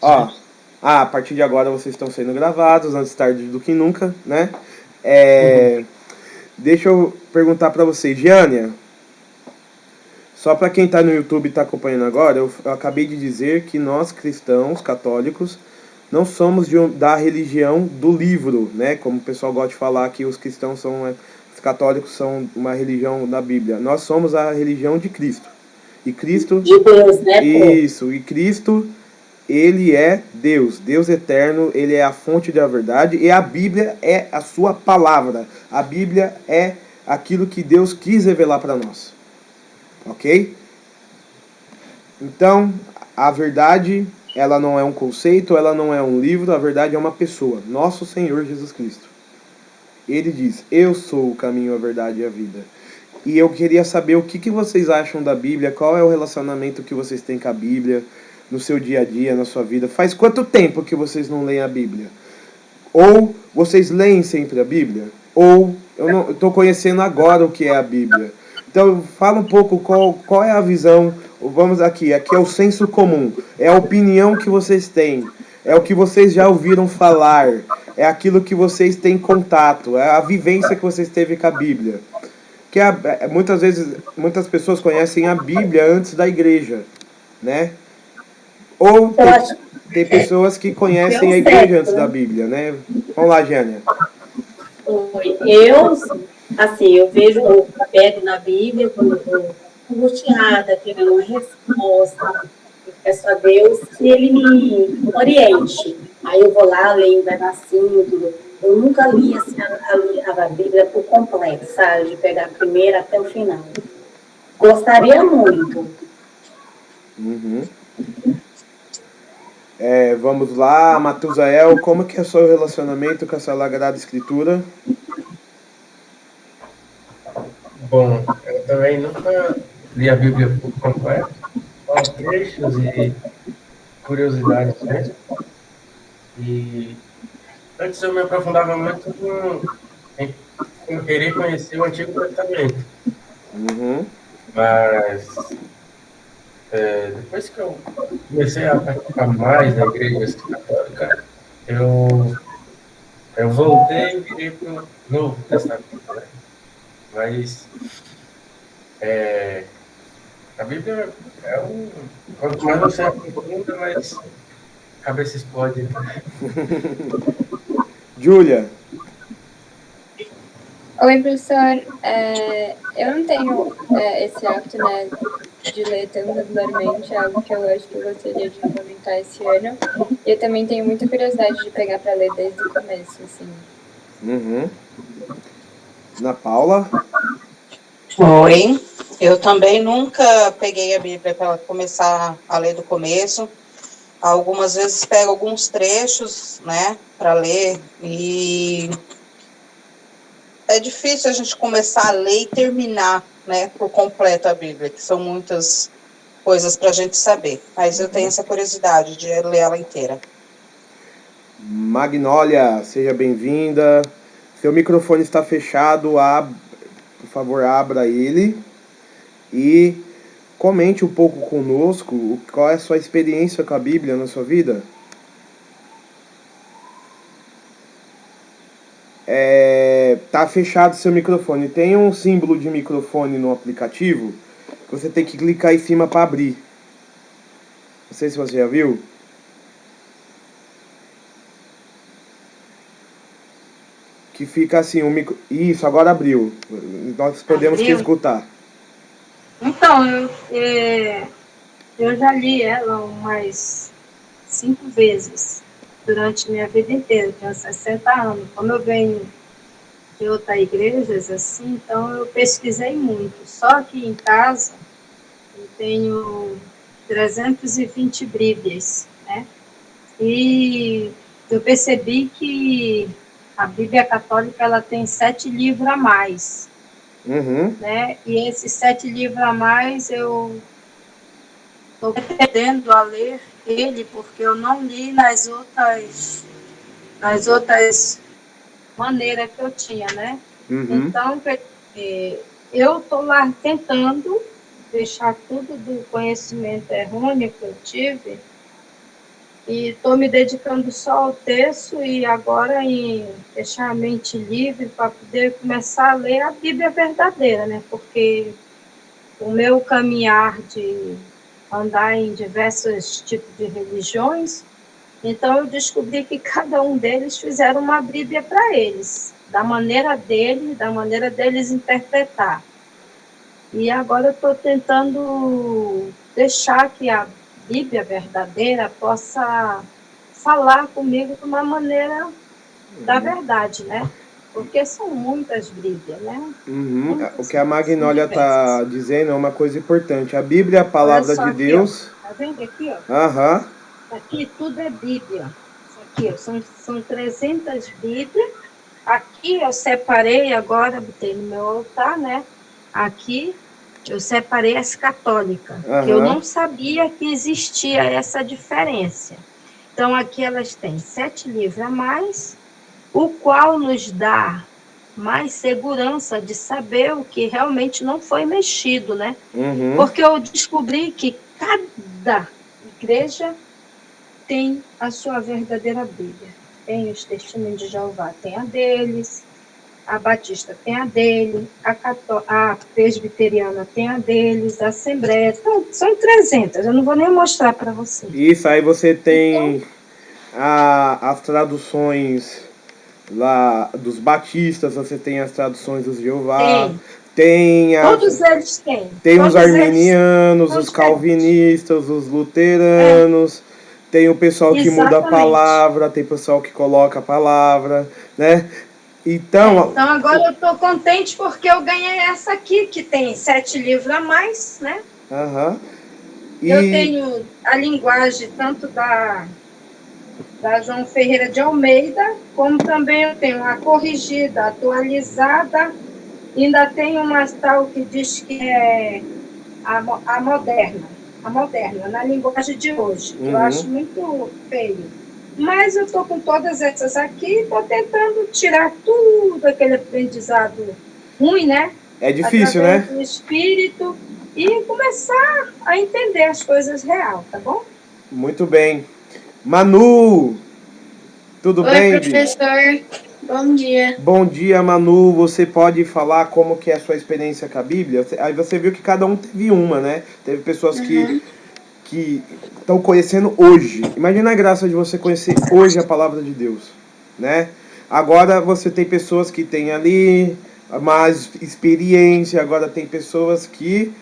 Ó, a partir de agora vocês estão sendo gravados, antes tarde do que nunca, né? Deixa eu perguntar pra vocês, Giânia, só pra quem tá no YouTube e tá acompanhando agora, eu acabei de dizer que nós cristãos católicos não somos da religião do livro, né? Como o pessoal gosta de falar que os cristãos os católicos são uma religião da Bíblia. Nós somos a religião de Cristo. E Cristo, de Deus, né? isso, e Cristo, ele é Deus, Deus eterno, ele é a fonte da verdade e a Bíblia é a sua palavra. A Bíblia é aquilo que Deus quis revelar para nós. Ok? Então, a verdade, ela não é um conceito, ela não é um livro, a verdade é uma pessoa, nosso Senhor Jesus Cristo. Ele diz, eu sou o caminho, a verdade e a vida. E eu queria saber o que vocês acham da Bíblia, qual é o relacionamento que vocês têm com a Bíblia, no seu dia a dia, na sua vida. Faz quanto tempo que vocês não leem a Bíblia? Ou vocês leem sempre a Bíblia? Ou eu estou conhecendo agora o que é a Bíblia? Então fala um pouco qual é a visão, vamos aqui é o senso comum, é a opinião que vocês têm, é o que vocês já ouviram falar, é aquilo que vocês têm contato, é a vivência que vocês teve com a Bíblia. Que muitas vezes, muitas pessoas conhecem a Bíblia antes da igreja, né? Ou tem pessoas que conhecem a igreja antes da Bíblia, né? Vamos lá, Jânia. Eu vejo, eu pego na Bíblia quando eu estou angustiada, querendo uma resposta, eu peço a Deus que Ele me oriente. Aí eu vou lá, leio um pedacinho, tudo. Eu nunca li assim, a Bíblia por completo, sabe? De pegar a primeira até o final. Gostaria muito. Vamos lá, Matusael, como que é o seu relacionamento com essa Sagrada Escritura? Bom, eu também nunca li a Bíblia por completo, só trechos e curiosidades mesmo. E antes eu me aprofundava muito em querer conhecer o Antigo Testamento. Mas depois que eu comecei a participar mais da Igreja Católica, eu voltei e virei para o Novo Testamento, né? Mas a Bíblia quanto mais você aprofunda, mais a cabeça explode. Júlia. Oi, professor. Eu não tenho esse hábito, né, de ler tão regularmente, é algo que eu acho que eu gostaria de implementar esse ano. E eu também tenho muita curiosidade de pegar para ler desde o começo, assim. Ana Paula? Oi. Eu também nunca peguei a Bíblia para começar a ler do começo. Algumas vezes pego alguns trechos, né, para ler, e é difícil a gente começar a ler e terminar, né, por completo a Bíblia, que são muitas coisas para a gente saber. Mas eu tenho essa curiosidade de ler ela inteira. Magnólia, seja bem-vinda. Seu microfone está fechado, por favor, abra ele e comente um pouco conosco qual é a sua experiência com a Bíblia na sua vida. Tá fechado seu microfone. Tem um símbolo de microfone no aplicativo que você tem que clicar em cima para abrir. Não sei se você já viu. Que fica assim, Isso, agora abriu. Nós podemos te escutar. Então, eu já li ela umas 5 vezes durante minha vida inteira, eu tenho 60 anos. Como eu venho de outras igrejas, assim, então eu pesquisei muito. Só que em casa eu tenho 320 Bíblias, né? E eu percebi que a Bíblia Católica ela tem 7 livros a mais. Né? E esses 7 livros a mais eu estou pretendendo a ler ele, porque eu não li nas outras maneiras que eu tinha, né? Então, eu estou lá tentando deixar tudo do conhecimento errôneo que eu tive e estou me dedicando só ao texto e agora em deixar a mente livre para poder começar a ler a Bíblia verdadeira, né? Porque o meu caminhar de andar em diversos tipos de religiões, então eu descobri que cada um deles fizeram uma Bíblia para eles, da maneira deles interpretar. E agora eu estou tentando deixar que a Bíblia verdadeira possa falar comigo de uma maneira da verdade, né? Porque são muitas Bíblias, né? Uhum. Muitas, O que a são Magnólia diversas. está dizendo é uma coisa importante. A Bíblia é a Olha palavra só de aqui, ó. Deus. Tá vendo aqui, ó? Aham. Aqui tudo é Bíblia. Isso aqui, ó, são 300 Bíblias. Aqui eu separei agora, botei no meu altar, né? Aqui eu separei as católicas, que eu Aham. não sabia que existia essa diferença. Então aqui elas têm 7 livros a mais, o qual nos dá mais segurança de saber o que realmente não foi mexido, né? Uhum. Porque eu descobri que cada igreja tem a sua verdadeira Bíblia. Tem os Testemunhos de Jeová, tem a deles, a Batista tem a dele, a Presbiteriana tem a deles, a Assembleia, então, são 300, eu não vou nem mostrar para vocês. Isso, aí você Então, tem as traduções lá dos batistas, você tem as traduções dos Jeová, tem todos eles têm. tem os Todos eles arminianos, são os diferentes. calvinistas, os luteranos, tem o pessoal que muda a Exatamente. palavra, tem pessoal que coloca a palavra, né? Então, Então agora eu estou contente porque eu ganhei essa aqui, que tem 7 livros a mais, né? aham. Eu E tenho a linguagem tanto da João Ferreira de Almeida, como também eu tenho a corrigida, atualizada, ainda tem uma tal que diz que é a moderna, na linguagem de hoje, que eu acho muito feio. Mas eu estou com todas essas aqui e estou tentando tirar tudo aquele aprendizado ruim, né? é difícil, através né? do espírito e começar a entender as coisas real, tá bom? Muito bem. Manu, tudo Oi, bem, professor. Bom dia. Bom dia, Manu. Você pode falar como que é a sua experiência com a Bíblia? Aí você viu que cada um teve uma, né? Teve pessoas que estão conhecendo hoje. Imagina a graça de você conhecer hoje a palavra de Deus, né? Agora você tem pessoas que têm ali mais experiência, agora tem pessoas que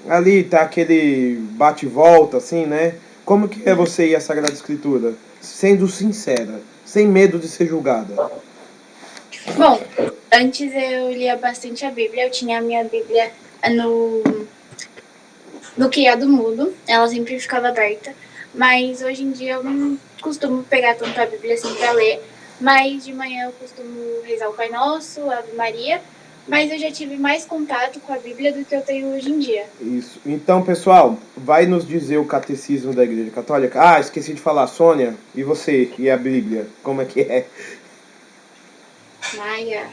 ali tá aquele bate-volta, assim, né? Como que é você e a Sagrada Escritura? Sendo sincera, sem medo de ser julgada. Bom, antes eu lia bastante a Bíblia. Eu tinha a minha Bíblia no criado mudo. Ela sempre ficava aberta. Mas hoje em dia eu não costumo pegar tanto a Bíblia assim pra ler. Mas de manhã eu costumo rezar o Pai Nosso, a Ave Maria. Mas eu já tive mais contato com a Bíblia do que eu tenho hoje em dia. Isso. Então, pessoal, vai nos dizer o catecismo da Igreja Católica. Ah, esqueci de falar, Sônia. E você? E a Bíblia? Como é que é? Maia.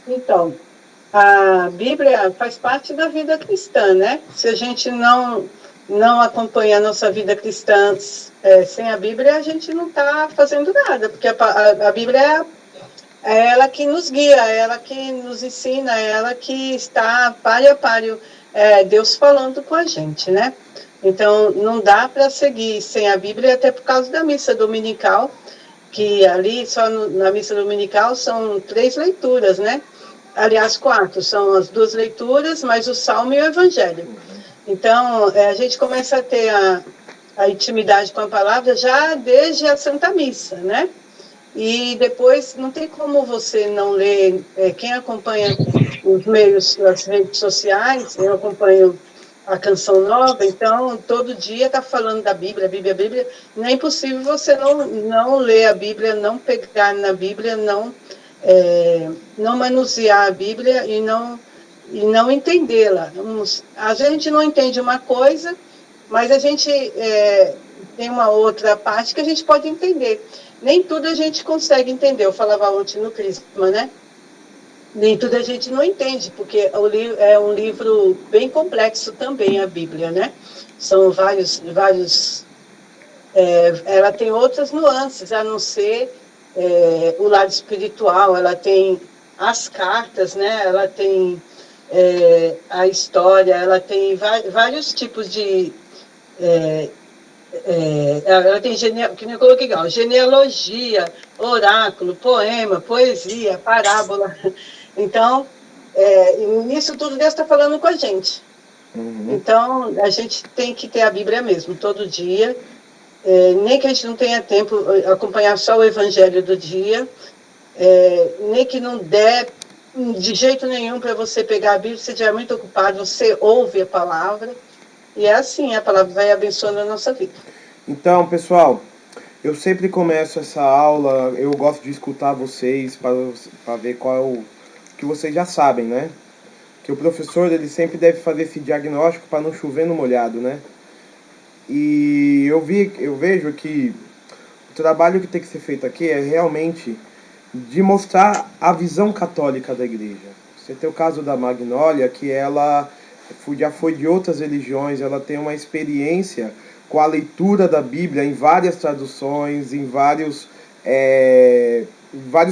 Então, a Bíblia faz parte da vida cristã, né? Se a gente não acompanha a nossa vida cristã sem a Bíblia, a gente não está fazendo nada, porque a Bíblia é ela que nos guia, é ela que nos ensina, é ela que está páreo a páreo, Deus falando com a gente, né? Então, não dá para seguir sem a Bíblia, até por causa da missa dominical, que ali, só na missa dominical, são 3 leituras, né? Aliás, 4, são as 2 leituras, mais o Salmo e o Evangelho. Então, a gente começa a ter a intimidade com a palavra já desde a Santa Missa, né? E depois, não tem como você não ler, quem acompanha os meios, as redes sociais, eu acompanho a Canção Nova, então, todo dia está falando da Bíblia, Bíblia, não é impossível você não ler a Bíblia, não pegar na Bíblia, não manusear a Bíblia e não entendê-la. A gente não entende uma coisa, mas a gente tem uma outra parte que a gente pode entender. Nem tudo a gente consegue entender. Eu falava ontem no Crisma, né? Nem tudo a gente não entende, porque é um livro bem complexo também, a Bíblia, né? São vários ela tem outras nuances, a não ser o lado espiritual, ela tem as cartas, né? Ela tem a história, ela tem vários tipos de... ela tem, que nem eu coloquei, ó, genealogia, oráculo, poema, poesia, parábola. Então, nisso tudo Deus está falando com a gente. Então, a gente tem que ter a Bíblia mesmo, todo dia. Nem que a gente não tenha tempo acompanhar só o evangelho do dia, nem que não der de jeito nenhum para você pegar a Bíblia, você já é muito ocupado, você ouve a palavra, e é assim, a palavra vai abençoando a nossa vida. Então, pessoal, eu sempre começo essa aula, eu gosto de escutar vocês para ver qual é o que vocês já sabem, né? Que o professor ele sempre deve fazer esse diagnóstico para não chover no molhado, né? E eu vejo que o trabalho que tem que ser feito aqui é realmente de mostrar a visão católica da igreja. Você tem o caso da Magnólia, que ela já foi de outras religiões, ela tem uma experiência com a leitura da Bíblia em várias traduções, em vários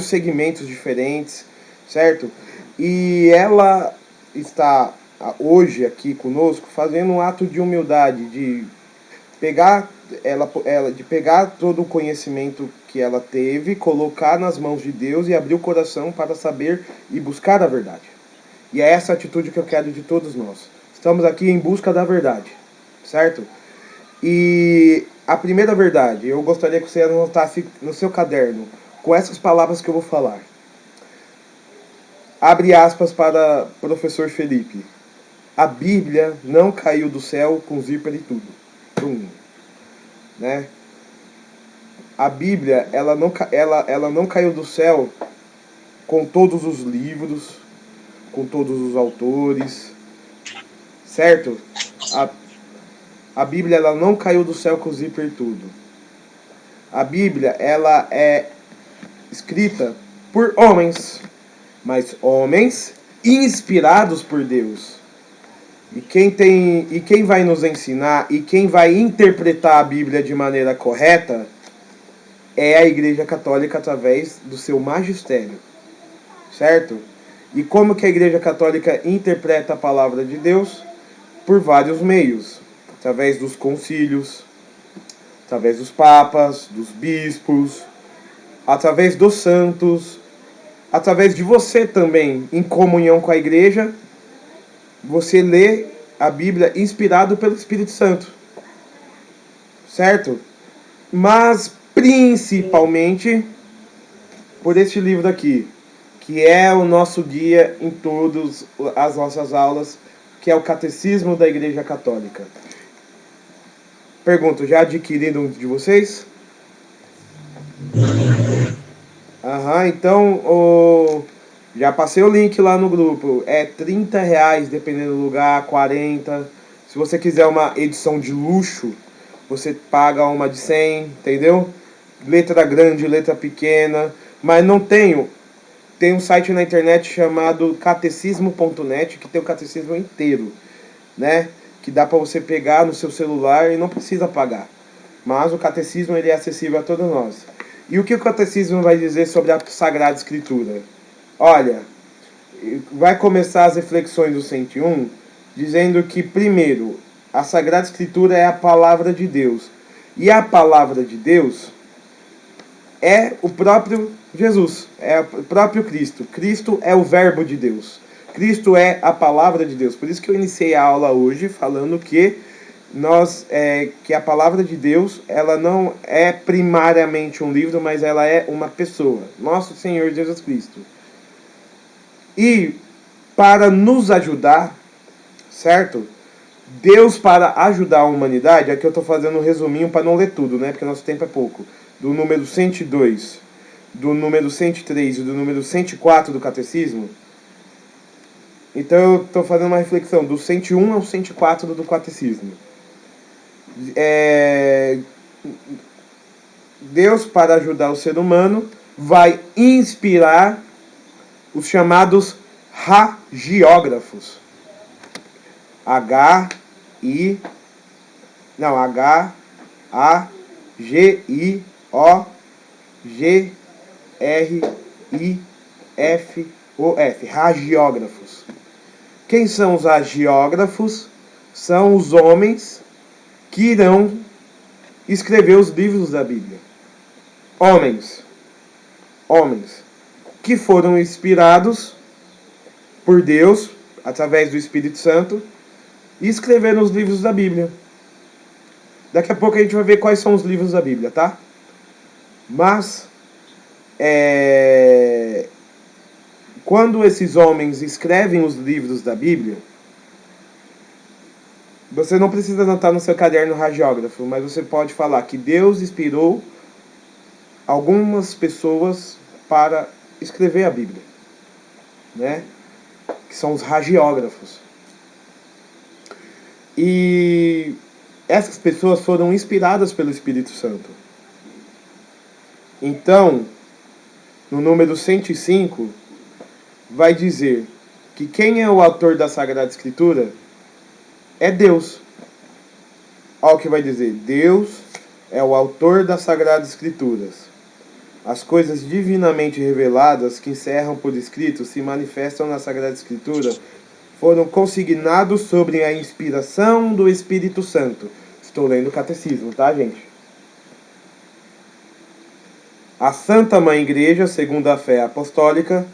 segmentos diferentes, certo? E ela está hoje aqui conosco fazendo um ato de humildade, de pegar de pegar todo o conhecimento que ela teve, colocar nas mãos de Deus e abrir o coração para saber e buscar a verdade. E é essa atitude que eu quero de todos nós. Estamos aqui em busca da verdade, certo? E a primeira verdade, eu gostaria que você anotasse no seu caderno, com essas palavras que eu vou falar. Abre aspas para o professor Felipe. A Bíblia não caiu do céu com zíper e tudo. Né? A Bíblia, ela não caiu do céu com todos os livros, com todos os autores, certo? A Bíblia, ela não caiu do céu com zíper tudo. A Bíblia, ela é escrita por homens, mas homens inspirados por Deus. E quem vai nos ensinar e quem vai interpretar a Bíblia de maneira correta é a Igreja Católica através do seu magistério, certo? E como que a Igreja Católica interpreta a palavra de Deus? Por vários meios, através dos concílios, através dos papas, dos bispos, através dos santos, através de você também, em comunhão com a Igreja, você lê a Bíblia inspirado pelo Espírito Santo, certo? Mas principalmente por este livro aqui, que é o nosso guia em todas as nossas aulas, que é o Catecismo da Igreja Católica. Pergunto, já adquiriram um de vocês? Então já passei o link lá no grupo. É R$30, dependendo do lugar, 40. Se você quiser uma edição de luxo, você paga uma de 100, entendeu? Letra grande, letra pequena. Mas não tenho. Tem um site na internet chamado catecismo.net, que tem o catecismo inteiro, né? Que dá para você pegar no seu celular e não precisa pagar. Mas o catecismo ele é acessível a todos nós. E o que o catecismo vai dizer sobre a Sagrada Escritura? Olha, vai começar as reflexões do 101 dizendo que, primeiro, a Sagrada Escritura é a palavra de Deus. E a palavra de Deus é o próprio Jesus, é o próprio Cristo. Cristo é o verbo de Deus. Cristo é a palavra de Deus. Por isso que eu iniciei a aula hoje falando que que a palavra de Deus, ela não é primariamente um livro, mas ela é uma pessoa, nosso Senhor Jesus Cristo. E para nos ajudar, certo? Deus, para ajudar a humanidade, aqui eu estou fazendo um resuminho para não ler tudo, né? Porque nosso tempo é pouco. Do número 102, do número 103 e do número 104 do Catecismo. Então eu estou fazendo uma reflexão do 101 ao 104 do Catecismo. Deus, para ajudar o ser humano, vai inspirar os chamados hagiógrafos. H-I-O-G-I-O-G-R-I-F-O-F, hagiógrafos. Quem são os hagiógrafos? São os homens que irão escrever os livros da Bíblia. Homens que foram inspirados por Deus, através do Espírito Santo, e escreveram os livros da Bíblia. Daqui a pouco a gente vai ver quais são os livros da Bíblia, tá? Mas, quando esses homens escrevem os livros da Bíblia, você não precisa anotar no seu caderno hagiógrafo, mas você pode falar que Deus inspirou algumas pessoas para escrever a Bíblia, né? Que são os hagiógrafos. E essas pessoas foram inspiradas pelo Espírito Santo. Então, no número 105, vai dizer que quem é o autor da Sagrada Escritura é Deus. Olha o que vai dizer. Deus é o autor das Sagradas Escrituras. As coisas divinamente reveladas que encerram por escrito se manifestam na Sagrada Escritura foram consignados sobre a inspiração do Espírito Santo. Estou lendo o catecismo, tá, gente? A Santa Mãe Igreja, segundo a fé apostólica,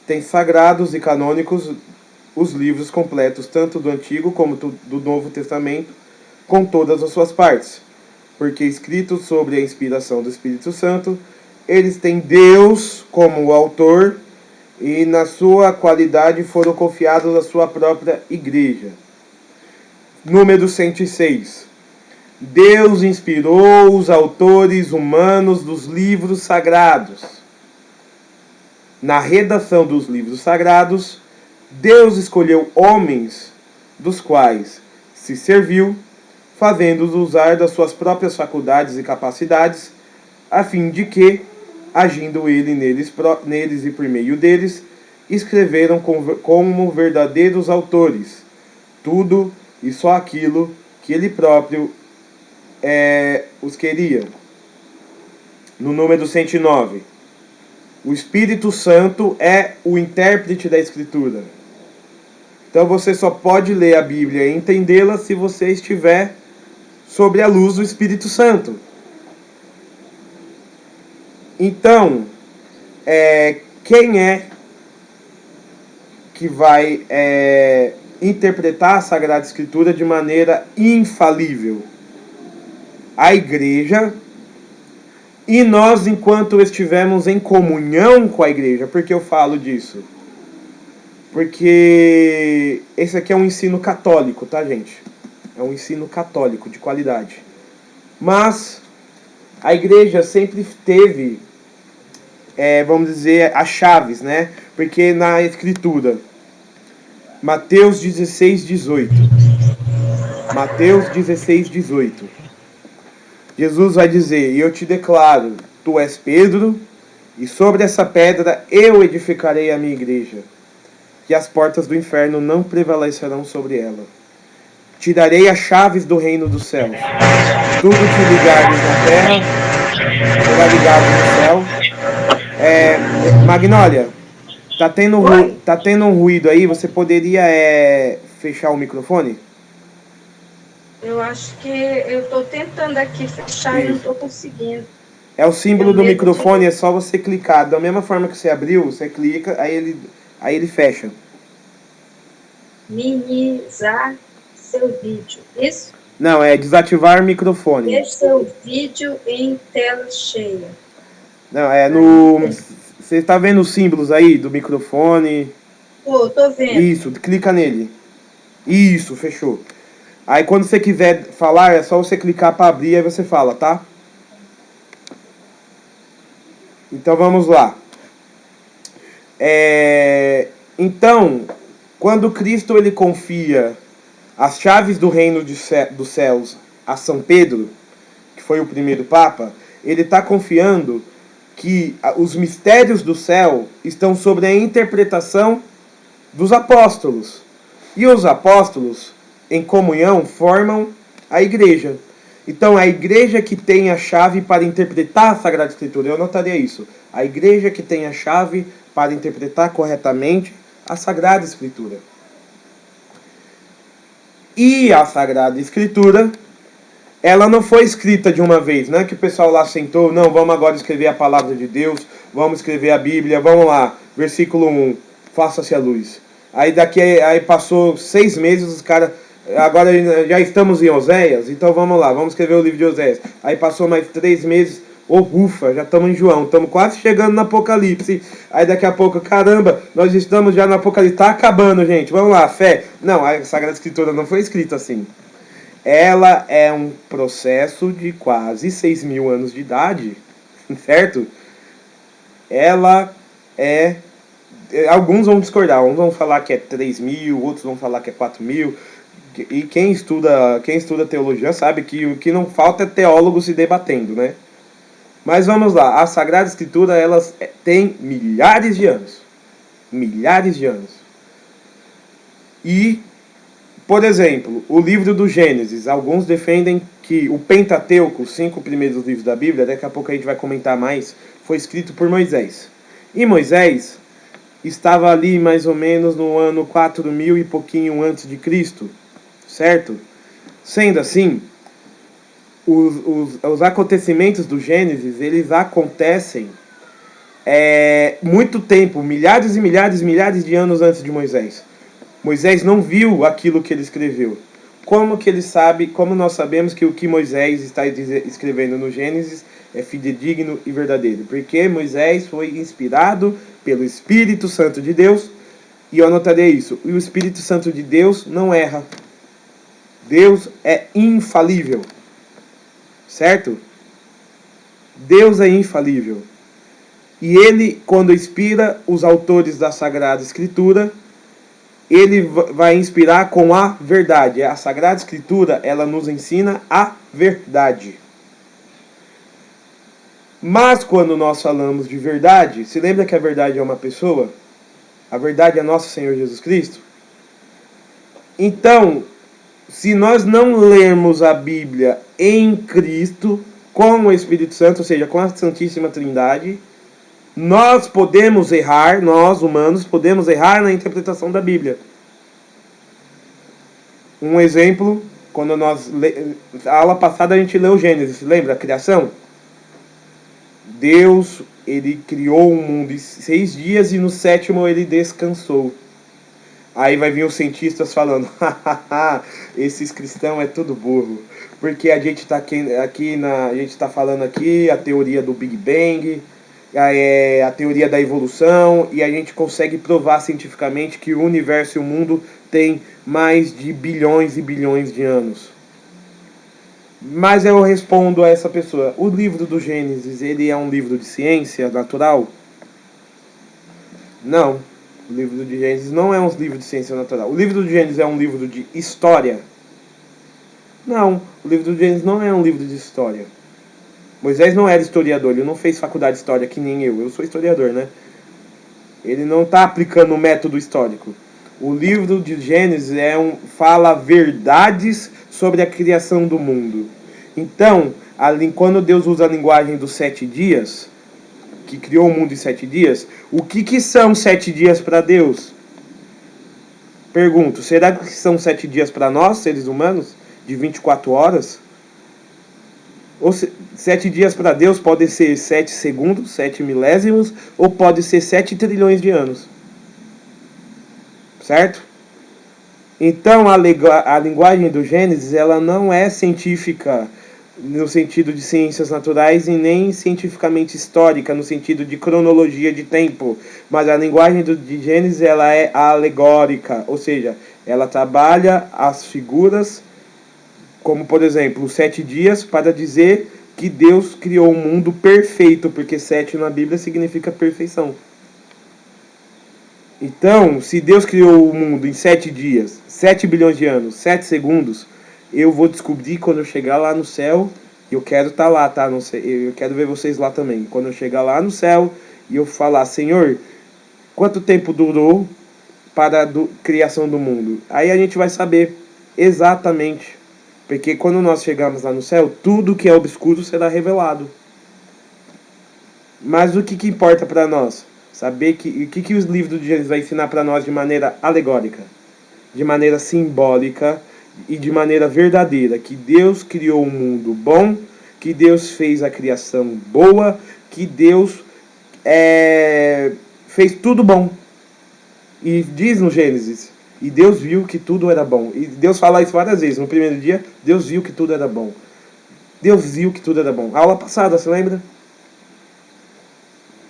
tem sagrados e canônicos os livros completos, tanto do Antigo como do Novo Testamento, com todas as suas partes, porque escritos sobre a inspiração do Espírito Santo, eles têm Deus como autor e na sua qualidade foram confiados à sua própria igreja. Número 106. Deus inspirou os autores humanos dos livros sagrados. Na redação dos livros sagrados, Deus escolheu homens dos quais se serviu, fazendo-os usar das suas próprias faculdades e capacidades, a fim de que, agindo ele neles e por meio deles, escreveram como verdadeiros autores tudo e só aquilo que ele próprio os queria. No número 109, o Espírito Santo é o intérprete da Escritura. Então você só pode ler a Bíblia e entendê-la se você estiver sob a luz do Espírito Santo. Então, quem é que vai interpretar a Sagrada Escritura de maneira infalível? A Igreja, e nós, enquanto estivermos em comunhão com a Igreja. Por que eu falo disso? Porque esse aqui é um ensino católico, tá, gente? É um ensino católico de qualidade. Mas a Igreja sempre teve, vamos dizer, as chaves, né? Porque na Escritura, Mateus 16:18. Mateus 16:18. Jesus vai dizer: e eu te declaro, tu és Pedro, e sobre essa pedra eu edificarei a minha igreja, e as portas do inferno não prevalecerão sobre ela. Te darei as chaves do reino dos céus. Tudo que ligares na terra será ligado no céu. Magnólia, tá tendo um ruído aí, você poderia fechar o microfone? Eu acho que eu estou tentando aqui fechar e não estou conseguindo. É o símbolo do microfone, é só você clicar. Da mesma forma que você abriu, você clica, aí ele fecha. Minimizar seu vídeo, isso? Não, é desativar microfone. Deixe seu vídeo em tela cheia. Não, no... Você está vendo os símbolos aí do microfone? Tô vendo. Isso, clica nele. Isso, fechou. Aí quando você quiser falar, é só você clicar para abrir, aí você fala, tá? Então vamos lá. Então, quando Cristo ele confia as chaves do reino dos céus a São Pedro, que foi o primeiro Papa, ele está confiando que os mistérios do céu estão sobre a interpretação dos apóstolos. E os apóstolos, em comunhão, formam a igreja. Então, a igreja que tem a chave para interpretar a Sagrada Escritura, eu notaria isso. A igreja que tem a chave para interpretar corretamente a Sagrada Escritura. E a Sagrada Escritura, ela não foi escrita de uma vez, não é que o pessoal lá sentou, não, vamos agora escrever a palavra de Deus, vamos escrever a Bíblia, vamos lá, versículo 1, faça-se a luz. Aí passou 6 meses, os caras, agora já estamos em Oséias, então vamos lá, vamos escrever o livro de Oséias. Aí passou mais 3 meses, ufa, já estamos em João, estamos quase chegando no Apocalipse. Aí daqui a pouco, caramba, nós estamos já no Apocalipse, está acabando, gente, vamos lá, fé. Não, a Sagrada Escritura não foi escrita assim. Ela é um processo de quase 6.000 anos de idade, certo? Ela é... Alguns vão discordar, uns vão falar que é 3.000, outros vão falar que é 4.000. E quem estuda teologia sabe que o que não falta é teólogo se debatendo, né? Mas vamos lá, a Sagrada Escritura, ela tem milhares de anos. Milhares de anos. E... Por exemplo, o livro do Gênesis, alguns defendem que o Pentateuco, os 5 primeiros livros da Bíblia, daqui a pouco a gente vai comentar mais, foi escrito por Moisés. E Moisés estava ali mais ou menos no ano 4.000 e pouquinho antes de Cristo, certo? Sendo assim, os acontecimentos do Gênesis, eles acontecem muito tempo, milhares e milhares e milhares de anos antes de Moisés. Moisés não viu aquilo que ele escreveu. Como que ele sabe, como nós sabemos que o que Moisés está escrevendo no Gênesis é fidedigno e verdadeiro? Porque Moisés foi inspirado pelo Espírito Santo de Deus, e eu anotarei isso, e o Espírito Santo de Deus não erra. Deus é infalível, certo? Deus é infalível. E ele, quando inspira os autores da Sagrada Escritura, ele vai inspirar com a verdade. A Sagrada Escritura, ela nos ensina a verdade. Mas quando nós falamos de verdade, se lembra que a verdade é uma pessoa? A verdade é nosso Senhor Jesus Cristo? Então, se nós não lermos a Bíblia em Cristo, com o Espírito Santo, ou seja, com a Santíssima Trindade, nós podemos errar, nós humanos podemos errar na interpretação da Bíblia. Um exemplo, quando na aula passada a gente leu Gênesis, lembra a criação? Deus, ele criou o mundo em 6 dias e no 7º ele descansou. Aí vai vir os cientistas falando, esses cristãos é tudo burro, porque a gente está a gente está falando aqui a teoria do Big Bang, a teoria da evolução, e a gente consegue provar cientificamente que o universo e o mundo têm mais de bilhões e bilhões de anos. Mas eu respondo a essa pessoa, o livro do Gênesis, ele é um livro de ciência natural? Não, o livro de Gênesis não é um livro de ciência natural. O livro do Gênesis é um livro de história? Não, o livro do Gênesis não é um livro de história. Moisés não era historiador, ele não fez faculdade de história que nem eu sou historiador, né? Ele não está aplicando o método histórico. O livro de Gênesis fala verdades sobre a criação do mundo. Então, quando Deus usa a linguagem dos 7 dias, que criou o mundo em 7 dias, o que são 7 dias para Deus? Pergunto, será que são 7 dias para nós, seres humanos, de 24 horas? Ou 7 dias para Deus pode ser 7 segundos, 7 milésimos, ou pode ser 7 trilhões de anos. Certo? Então a linguagem do Gênesis, ela não é científica no sentido de ciências naturais e nem cientificamente histórica no sentido de cronologia de tempo, mas a linguagem de Gênesis, ela é alegórica, ou seja, ela trabalha as figuras, como por exemplo os 7 dias, para dizer que Deus criou um mundo perfeito, porque 7 na Bíblia significa perfeição. Então, se Deus criou o mundo em 7 dias, 7 bilhões de anos, 7 segundos, eu vou descobrir quando eu chegar lá no céu Eu quero estar lá, tá? Não sei, eu quero ver vocês lá também. Quando eu chegar lá no céu e eu falar, Senhor, quanto tempo durou para a criação do mundo? Aí a gente vai saber exatamente. Porque quando nós chegarmos lá no céu, tudo que é obscuro será revelado. Mas o que importa para nós? Saber o que os livros de Gênesis vai ensinar para nós de maneira alegórica, de maneira simbólica e de maneira verdadeira. Que Deus criou um mundo bom, que Deus fez a criação boa, que Deus fez tudo bom. E diz no Gênesis, e Deus viu que tudo era bom. E Deus fala isso várias vezes. No primeiro dia, Deus viu que tudo era bom. Deus viu que tudo era bom. A aula passada, você lembra?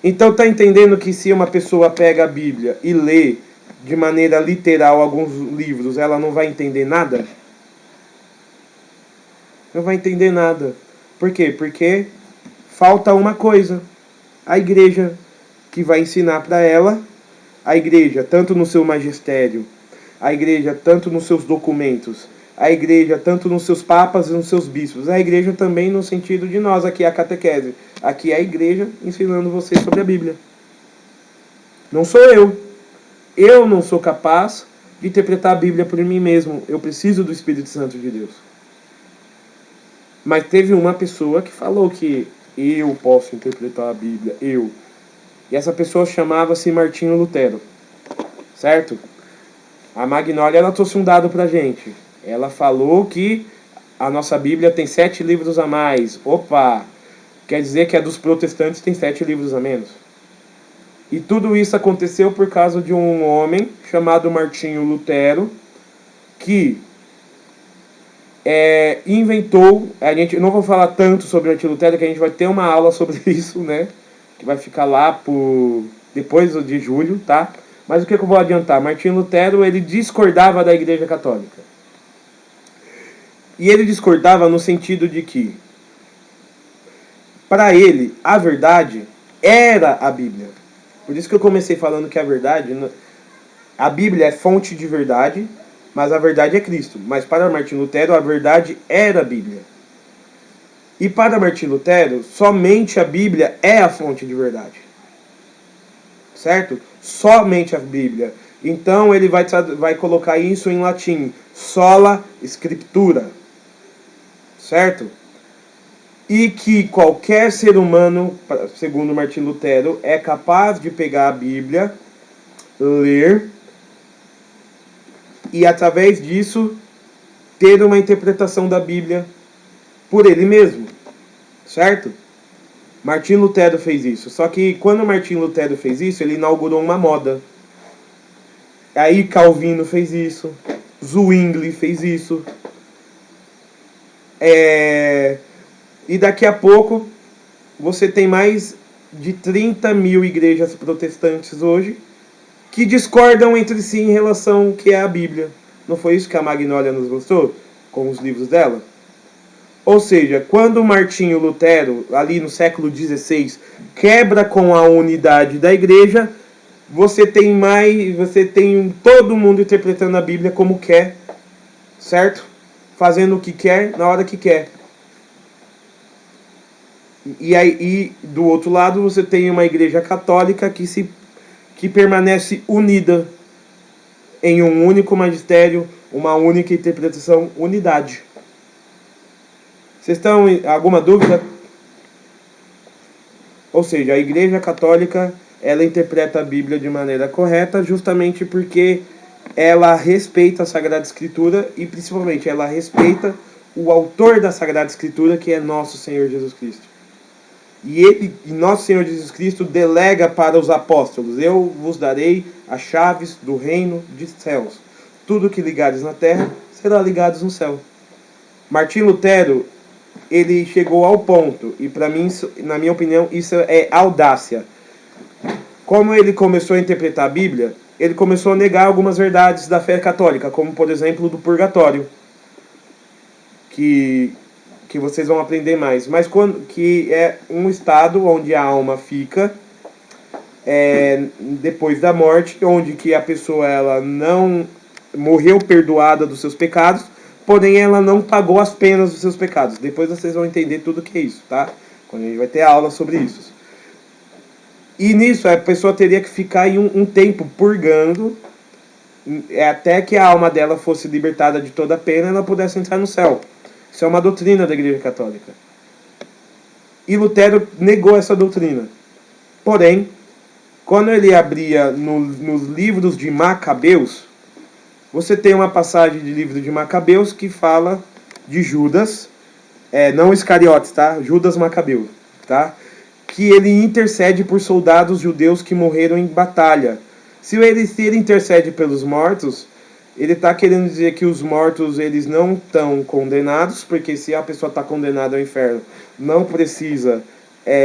Então tá entendendo que se uma pessoa pega a Bíblia e lê de maneira literal alguns livros, ela não vai entender nada? Não vai entender nada. Por quê? Porque falta uma coisa. A igreja que vai ensinar para ela, a igreja tanto no seu magistério, a igreja tanto nos seus documentos, a igreja tanto nos seus papas e nos seus bispos, a igreja também no sentido de nós, aqui é a catequese, aqui é a igreja ensinando vocês sobre a Bíblia. Não sou eu não sou capaz de interpretar a Bíblia por mim mesmo, eu preciso do Espírito Santo de Deus. Mas teve uma pessoa que falou que eu posso interpretar a Bíblia, eu. E essa pessoa chamava-se Martinho Lutero, certo? A Magnólia, ela trouxe um dado pra gente. Ela falou que a nossa Bíblia tem 7 livros a mais. Opa! Quer dizer que a dos protestantes tem 7 livros a menos. E tudo isso aconteceu por causa de um homem chamado Martinho Lutero, que inventou... A gente não vou falar tanto sobre Martinho Lutero, que a gente vai ter uma aula sobre isso, né? Que vai ficar lá por depois de julho, tá? Mas o que eu vou adiantar? Martinho Lutero, ele discordava da Igreja Católica. E ele discordava no sentido de que, para ele, a verdade era a Bíblia. Por isso que eu comecei falando que a Bíblia é fonte de verdade, mas a verdade é Cristo. Mas para Martinho Lutero, a verdade era a Bíblia. E para Martinho Lutero, somente a Bíblia é a fonte de verdade. Certo? Somente a Bíblia. Então ele vai colocar isso em latim. Sola Scriptura. Certo? E que qualquer ser humano, segundo Martinho Lutero, é capaz de pegar a Bíblia, ler, e através disso ter uma interpretação da Bíblia por ele mesmo. Certo? Martinho Lutero fez isso. Só que quando Martinho Lutero fez isso, ele inaugurou uma moda. Aí Calvino fez isso. Zwingli fez isso. E daqui a pouco você tem mais de 30 mil igrejas protestantes hoje que discordam entre si em relação ao que é a Bíblia. Não foi isso que a Magnólia nos mostrou com os livros dela? Ou seja, quando Martinho Lutero, ali no século XVI, quebra com a unidade da igreja, você tem todo mundo interpretando a Bíblia como quer, certo? Fazendo o que quer, na hora que quer. E do outro lado, você tem uma igreja católica que permanece unida em um único magistério, uma única interpretação, unidade. Vocês estão em alguma dúvida? Ou seja, a Igreja Católica, ela interpreta a Bíblia de maneira correta, justamente porque ela respeita a Sagrada Escritura e, principalmente, ela respeita o autor da Sagrada Escritura, que é nosso Senhor Jesus Cristo. E nosso Senhor Jesus Cristo delega para os apóstolos: eu vos darei as chaves do reino dos céus. Tudo que ligares na terra será ligado no céu. Martinho Lutero, ele chegou ao ponto, e para mim, na minha opinião, isso é audácia. Como ele começou a interpretar a Bíblia, ele começou a negar algumas verdades da fé católica, como por exemplo do purgatório, que vocês vão aprender mais, mas que é um estado onde a alma fica depois da morte, onde que a pessoa ela não morreu perdoada dos seus pecados, porém ela não pagou as penas dos seus pecados. Depois vocês vão entender tudo que é isso, tá? Quando a gente vai ter aula sobre isso. E nisso a pessoa teria que ficar em um tempo purgando, até que a alma dela fosse libertada de toda a pena e ela pudesse entrar no céu. Isso é uma doutrina da Igreja Católica. E Lutero negou essa doutrina. Porém, quando ele abria nos livros de Macabeus, você tem uma passagem de livro de Macabeus que fala de Judas, não Iscariotes, tá? Judas Macabeu, tá? Que ele intercede por soldados judeus que morreram em batalha. Se ele intercede pelos mortos, ele está querendo dizer que os mortos eles não estão condenados, porque se a pessoa está condenada ao inferno, não precisa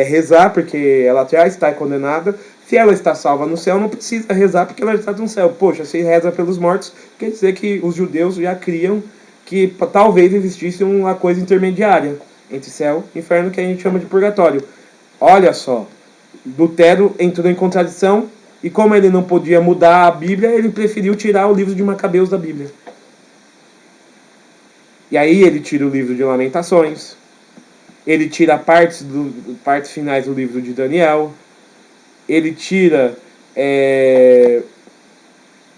rezar, porque ela já está condenada. Se ela está salva no céu, não precisa rezar, porque ela já está no céu. Poxa, se reza pelos mortos, quer dizer que os judeus já criam que talvez existisse uma coisa intermediária entre céu e inferno, que a gente chama de purgatório. Olha só, Lutero entrou em contradição, e como ele não podia mudar a Bíblia, ele preferiu tirar o livro de Macabeus da Bíblia. E aí ele tira o livro de Lamentações, ele tira partes finais do livro de Daniel, ele tira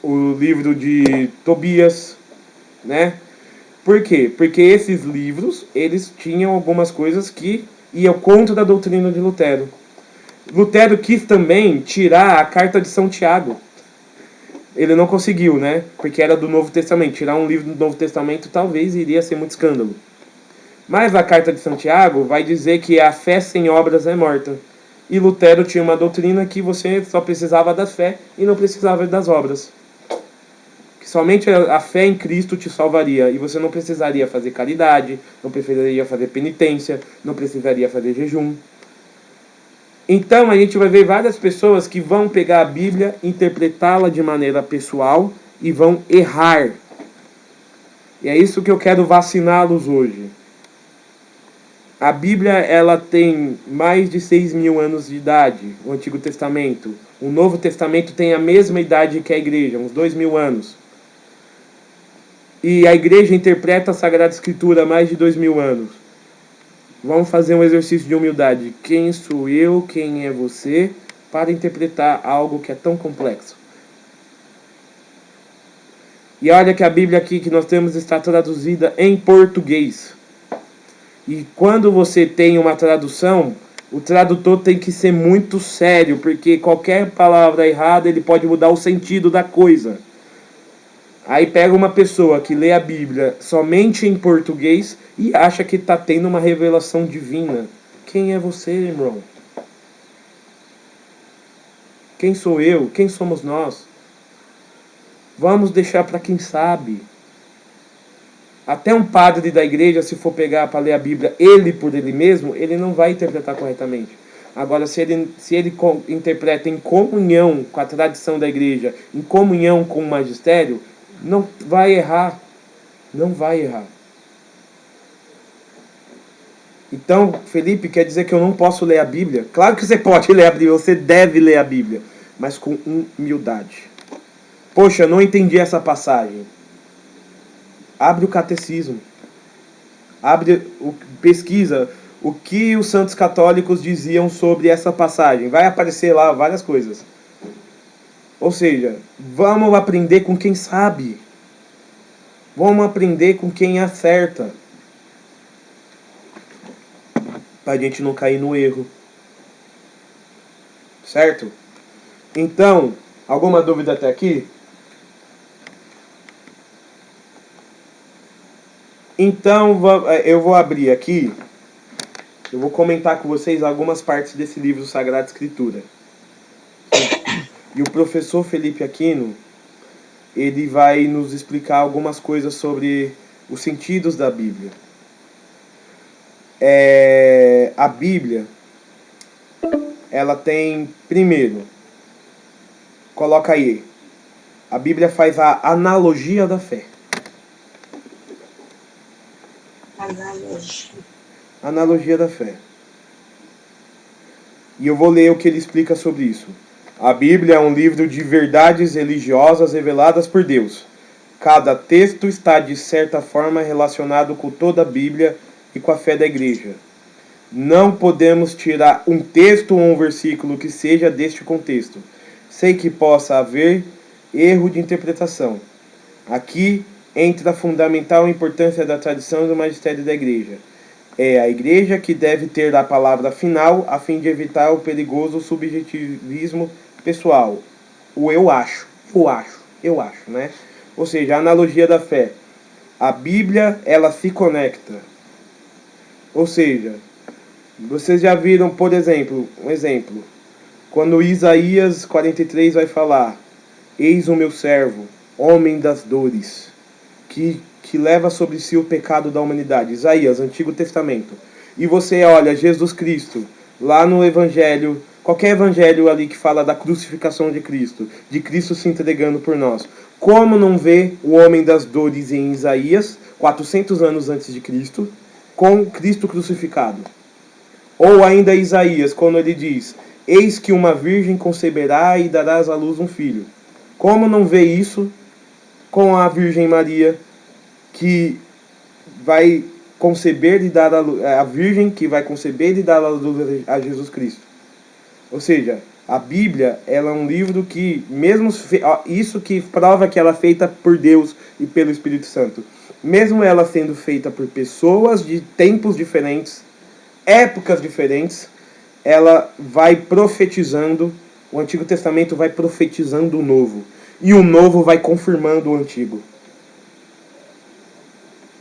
o livro de Tobias, né? Por quê? Porque esses livros, eles tinham algumas coisas que iam contra a doutrina de Lutero. Lutero quis também tirar a carta de São Tiago. Ele não conseguiu, né? Porque era do Novo Testamento. Tirar um livro do Novo Testamento talvez iria ser muito escândalo. Mas a carta de São Tiago vai dizer que a fé sem obras é morta. E Lutero tinha uma doutrina que você só precisava da fé e não precisava das obras. Que somente a fé em Cristo te salvaria. E você não precisaria fazer caridade, não precisaria fazer penitência, não precisaria fazer jejum. Então a gente vai ver várias pessoas que vão pegar a Bíblia, interpretá-la de maneira pessoal e vão errar. E é isso que eu quero vaciná-los hoje. A Bíblia ela tem mais de 6.000 anos de idade, o Antigo Testamento. O Novo Testamento tem a mesma idade que a Igreja, uns 2.000 anos. E a Igreja interpreta a Sagrada Escritura há mais de 2.000 anos. Vamos fazer um exercício de humildade. Quem sou eu, quem é você, para interpretar algo que é tão complexo? E olha que a Bíblia aqui que nós temos está traduzida em português. E quando você tem uma tradução, o tradutor tem que ser muito sério, porque qualquer palavra errada ele pode mudar o sentido da coisa. Aí pega uma pessoa que lê a Bíblia somente em português e acha que está tendo uma revelação divina. Quem é você, irmão? Quem sou eu? Quem somos nós? Vamos deixar para quem sabe. Até um padre da igreja, se for pegar para ler a Bíblia ele por ele mesmo, ele não vai interpretar corretamente. Agora, se ele interpreta em comunhão com a tradição da igreja, em comunhão com o magistério, não vai errar. Não vai errar. Então, Felipe, quer dizer que eu não posso ler a Bíblia? Claro que você pode ler a Bíblia, você deve ler a Bíblia, mas com humildade. Poxa, eu não entendi essa passagem. Abre o catecismo. Pesquisa o que os santos católicos diziam sobre essa passagem. Vai aparecer lá várias coisas. Ou seja, vamos aprender com quem sabe. Vamos aprender com quem acerta. Para a gente não cair no erro. Certo? Então, alguma dúvida até aqui? Então, eu vou abrir aqui. Eu vou comentar com vocês algumas partes desse livro Sagrada Escritura. E o professor Felipe Aquino, ele vai nos explicar algumas coisas sobre os sentidos da Bíblia. A Bíblia, ela tem, primeiro, coloca aí, a Bíblia faz a analogia da fé. Analogia da fé. E eu vou ler o que ele explica sobre isso. A Bíblia é um livro de verdades religiosas reveladas por Deus. Cada texto está, de certa forma, relacionado com toda a Bíblia e com a fé da igreja. Não podemos tirar um texto ou um versículo que seja deste contexto, sem que possa haver erro de interpretação. Aqui entra a fundamental importância da tradição e do magistério da igreja. É a igreja que deve ter a palavra final a fim de evitar o perigoso subjetivismo pessoal. O eu acho, né? Ou seja, a analogia da fé. A Bíblia, ela se conecta. Ou seja, vocês já viram, por exemplo, quando Isaías 43 vai falar: eis o meu servo, homem das dores, que leva sobre si o pecado da humanidade. Isaías, Antigo Testamento. E você olha Jesus Cristo, lá no Evangelho, qualquer Evangelho ali que fala da crucificação de Cristo se entregando por nós. Como não vê o homem das dores em Isaías, 400 anos antes de Cristo, com Cristo crucificado? Ou ainda Isaías, quando ele diz: eis que uma virgem conceberá e darás à luz um filho. Como não vê isso com a Virgem Maria, que vai conceber e dar a Virgem que vai conceber e dar a luz a Jesus Cristo? Ou seja, a Bíblia, ela é um livro que, mesmo isso que prova que ela é feita por Deus e pelo Espírito Santo, mesmo ela sendo feita por pessoas de tempos diferentes, épocas diferentes, ela vai profetizando. O Antigo Testamento vai profetizando o Novo, e o Novo vai confirmando o Antigo.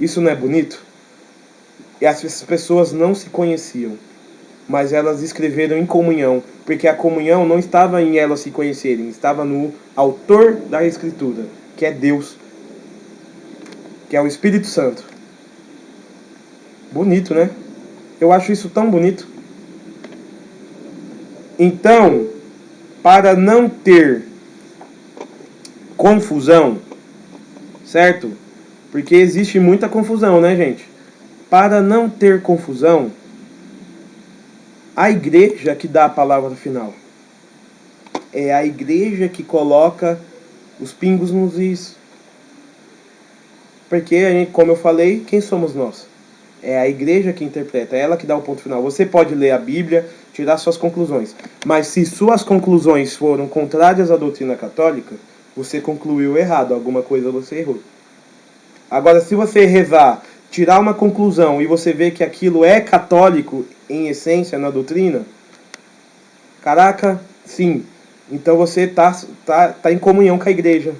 Isso não é bonito? E essas pessoas não se conheciam, mas elas escreveram em comunhão, porque a comunhão não estava em elas se conhecerem, estava no autor da Escritura, que é Deus, que é o Espírito Santo. Bonito, né? Eu acho isso tão bonito. Então, para não ter confusão, certo? Porque existe muita confusão, né, gente? Para não ter confusão, a igreja que dá a palavra final. É a igreja que coloca os pingos nos is. Porque, a gente, como eu falei, quem somos nós? É a igreja que interpreta, é ela que dá o ponto final. Você pode ler a Bíblia, tirar suas conclusões. Mas se suas conclusões foram contrárias à doutrina católica, você concluiu errado, alguma coisa você errou. Agora, se você rezar, tirar uma conclusão e você vê que aquilo é católico em essência, na doutrina, caraca, sim. Então você tá em comunhão com a igreja.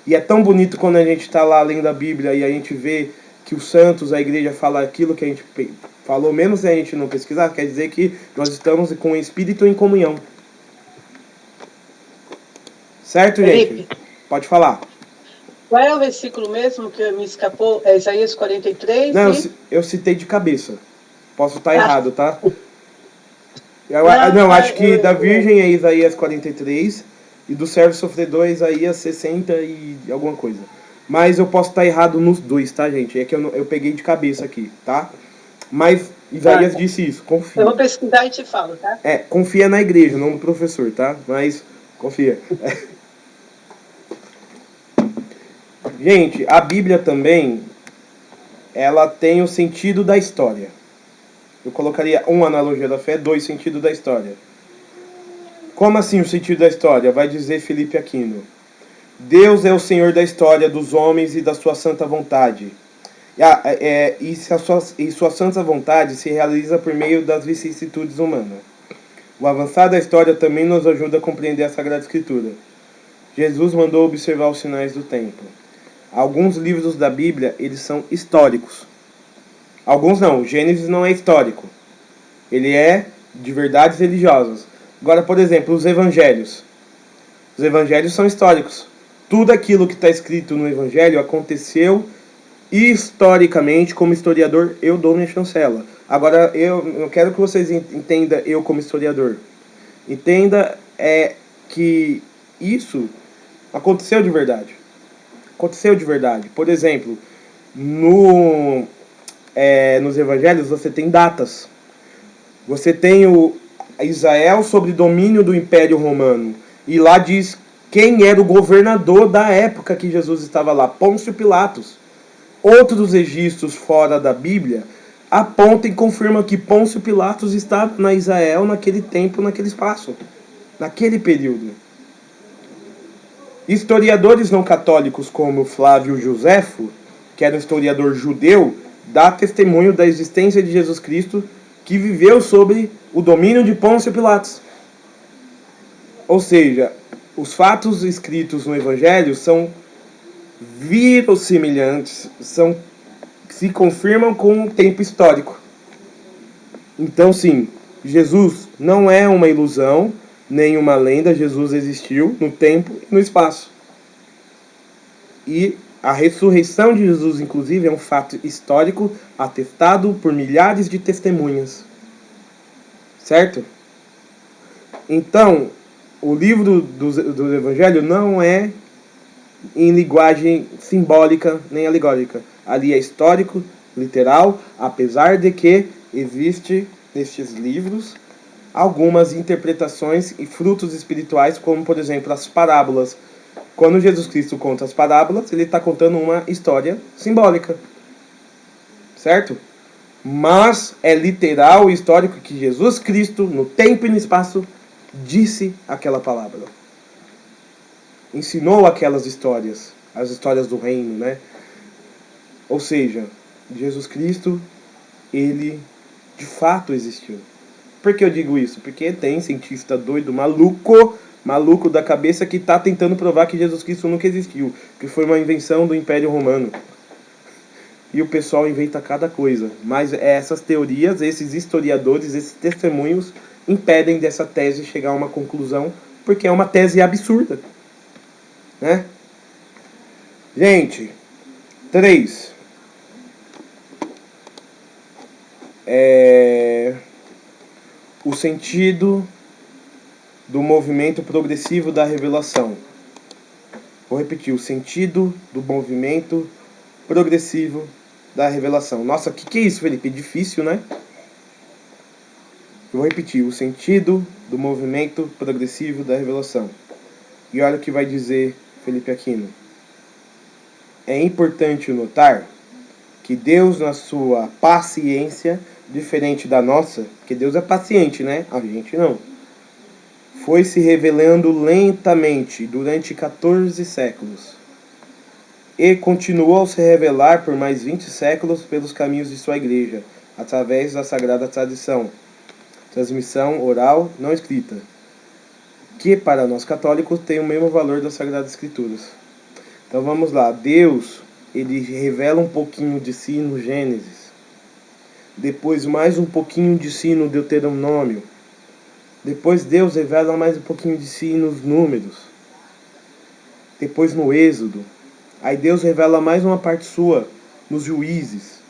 E é tão bonito quando a gente está lá lendo a Bíblia e a gente vê que os santos, a igreja fala aquilo que a gente falou, mesmo se a gente não pesquisar, quer dizer que nós estamos com o Espírito em comunhão. Certo, Felipe, gente? Pode falar. qual é o versículo mesmo que me escapou? É Isaías 43? Não, eu citei de cabeça. Posso estar errado, tá? Acho que da Virgem é Isaías 43 e do servo sofredor é Isaías 60 e alguma coisa. Mas eu posso estar errado nos dois, tá, gente? É que eu peguei de cabeça aqui, tá? Mas Isaías disse isso, confia. Eu vou pesquisar e te falo, tá? Confia na igreja, não no professor, tá? Mas confia. Gente, a Bíblia também, ela tem o sentido da história. Eu colocaria 1, analogia da fé, 2, sentido da história. Como assim o sentido da história? Vai dizer Felipe Aquino. Deus é o Senhor da história dos homens e da sua santa vontade. E sua santa vontade se realiza por meio das vicissitudes humanas. O avançar da história também nos ajuda a compreender a Sagrada Escritura. Jesus mandou observar os sinais do tempo. Alguns livros da Bíblia, eles são históricos. Alguns não. Gênesis não é histórico. Ele é de verdades religiosas. Agora, por exemplo, os evangelhos. Os evangelhos são históricos. Tudo aquilo que está escrito no evangelho aconteceu historicamente. Como historiador, eu dou minha chancela. Agora, eu quero que vocês entendam eu como historiador. Entenda que isso aconteceu de verdade. Aconteceu de verdade. Por exemplo, nos evangelhos você tem datas. Você tem o Israel sob domínio do Império Romano. E lá diz quem era o governador da época que Jesus estava lá, Pôncio Pilatos. Outros registros fora da Bíblia apontam e confirmam que Pôncio Pilatos estava na Israel naquele tempo, naquele espaço, naquele período. Historiadores não católicos como Flávio Joséfo, que era um historiador judeu, dá testemunho da existência de Jesus Cristo, que viveu sob o domínio de Pôncio Pilatos. Ou seja, os fatos escritos no Evangelho são verossimilhantes, se confirmam com o tempo histórico. Então, sim, Jesus não é uma ilusão, nem uma lenda. Jesus existiu no tempo e no espaço. E a ressurreição de Jesus, inclusive, é um fato histórico atestado por milhares de testemunhas. Certo? Então, o livro do Evangelho não é em linguagem simbólica nem alegórica. Ali é histórico, literal, apesar de que existe nestes livros algumas interpretações e frutos espirituais, como por exemplo as parábolas. Quando Jesus Cristo conta as parábolas, ele está contando uma história simbólica, certo? Mas é literal e histórico que Jesus Cristo, no tempo e no espaço, disse aquela palavra. Ensinou aquelas histórias, as histórias do reino, né? Ou seja, Jesus Cristo, ele de fato existiu. Por que eu digo isso? Porque tem cientista doido, maluco da cabeça, que está tentando provar que Jesus Cristo nunca existiu, que foi uma invenção do Império Romano. E o pessoal inventa cada coisa. Mas essas teorias, esses historiadores, esses testemunhos impedem dessa tese chegar a uma conclusão, porque é uma tese absurda. Né? Gente, 3. O sentido do movimento progressivo da revelação. Vou repetir, o sentido do movimento progressivo da revelação. Nossa, o que é isso, Felipe? Difícil, né? Eu vou repetir, o sentido do movimento progressivo da revelação. E olha o que vai dizer Felipe Aquino. É importante notar que Deus, na sua paciência, diferente da nossa, que Deus é paciente, né? A gente não. Foi se revelando lentamente durante 14 séculos. E continuou a se revelar por mais 20 séculos pelos caminhos de sua igreja, através da sagrada tradição, transmissão oral não escrita, que para nós católicos tem o mesmo valor das Sagradas Escrituras. Então vamos lá. Deus, ele revela um pouquinho de si no Gênesis, depois mais um pouquinho de si no Deuteronômio, depois Deus revela mais um pouquinho de si nos Números, depois no Êxodo, aí Deus revela mais uma parte sua nos Juízes,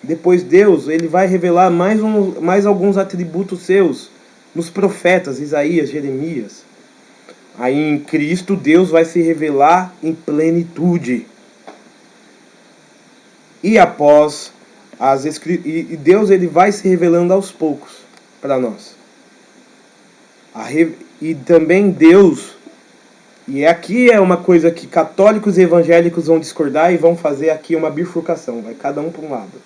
depois Deus ele vai revelar mais alguns atributos seus nos profetas, Isaías, Jeremias. Aí em Cristo Deus vai se revelar em plenitude. E após e Deus ele vai se revelando aos poucos para nós. E também Deus, e aqui é uma coisa que católicos e evangélicos vão discordar e vão fazer aqui uma bifurcação, vai cada um para um lado,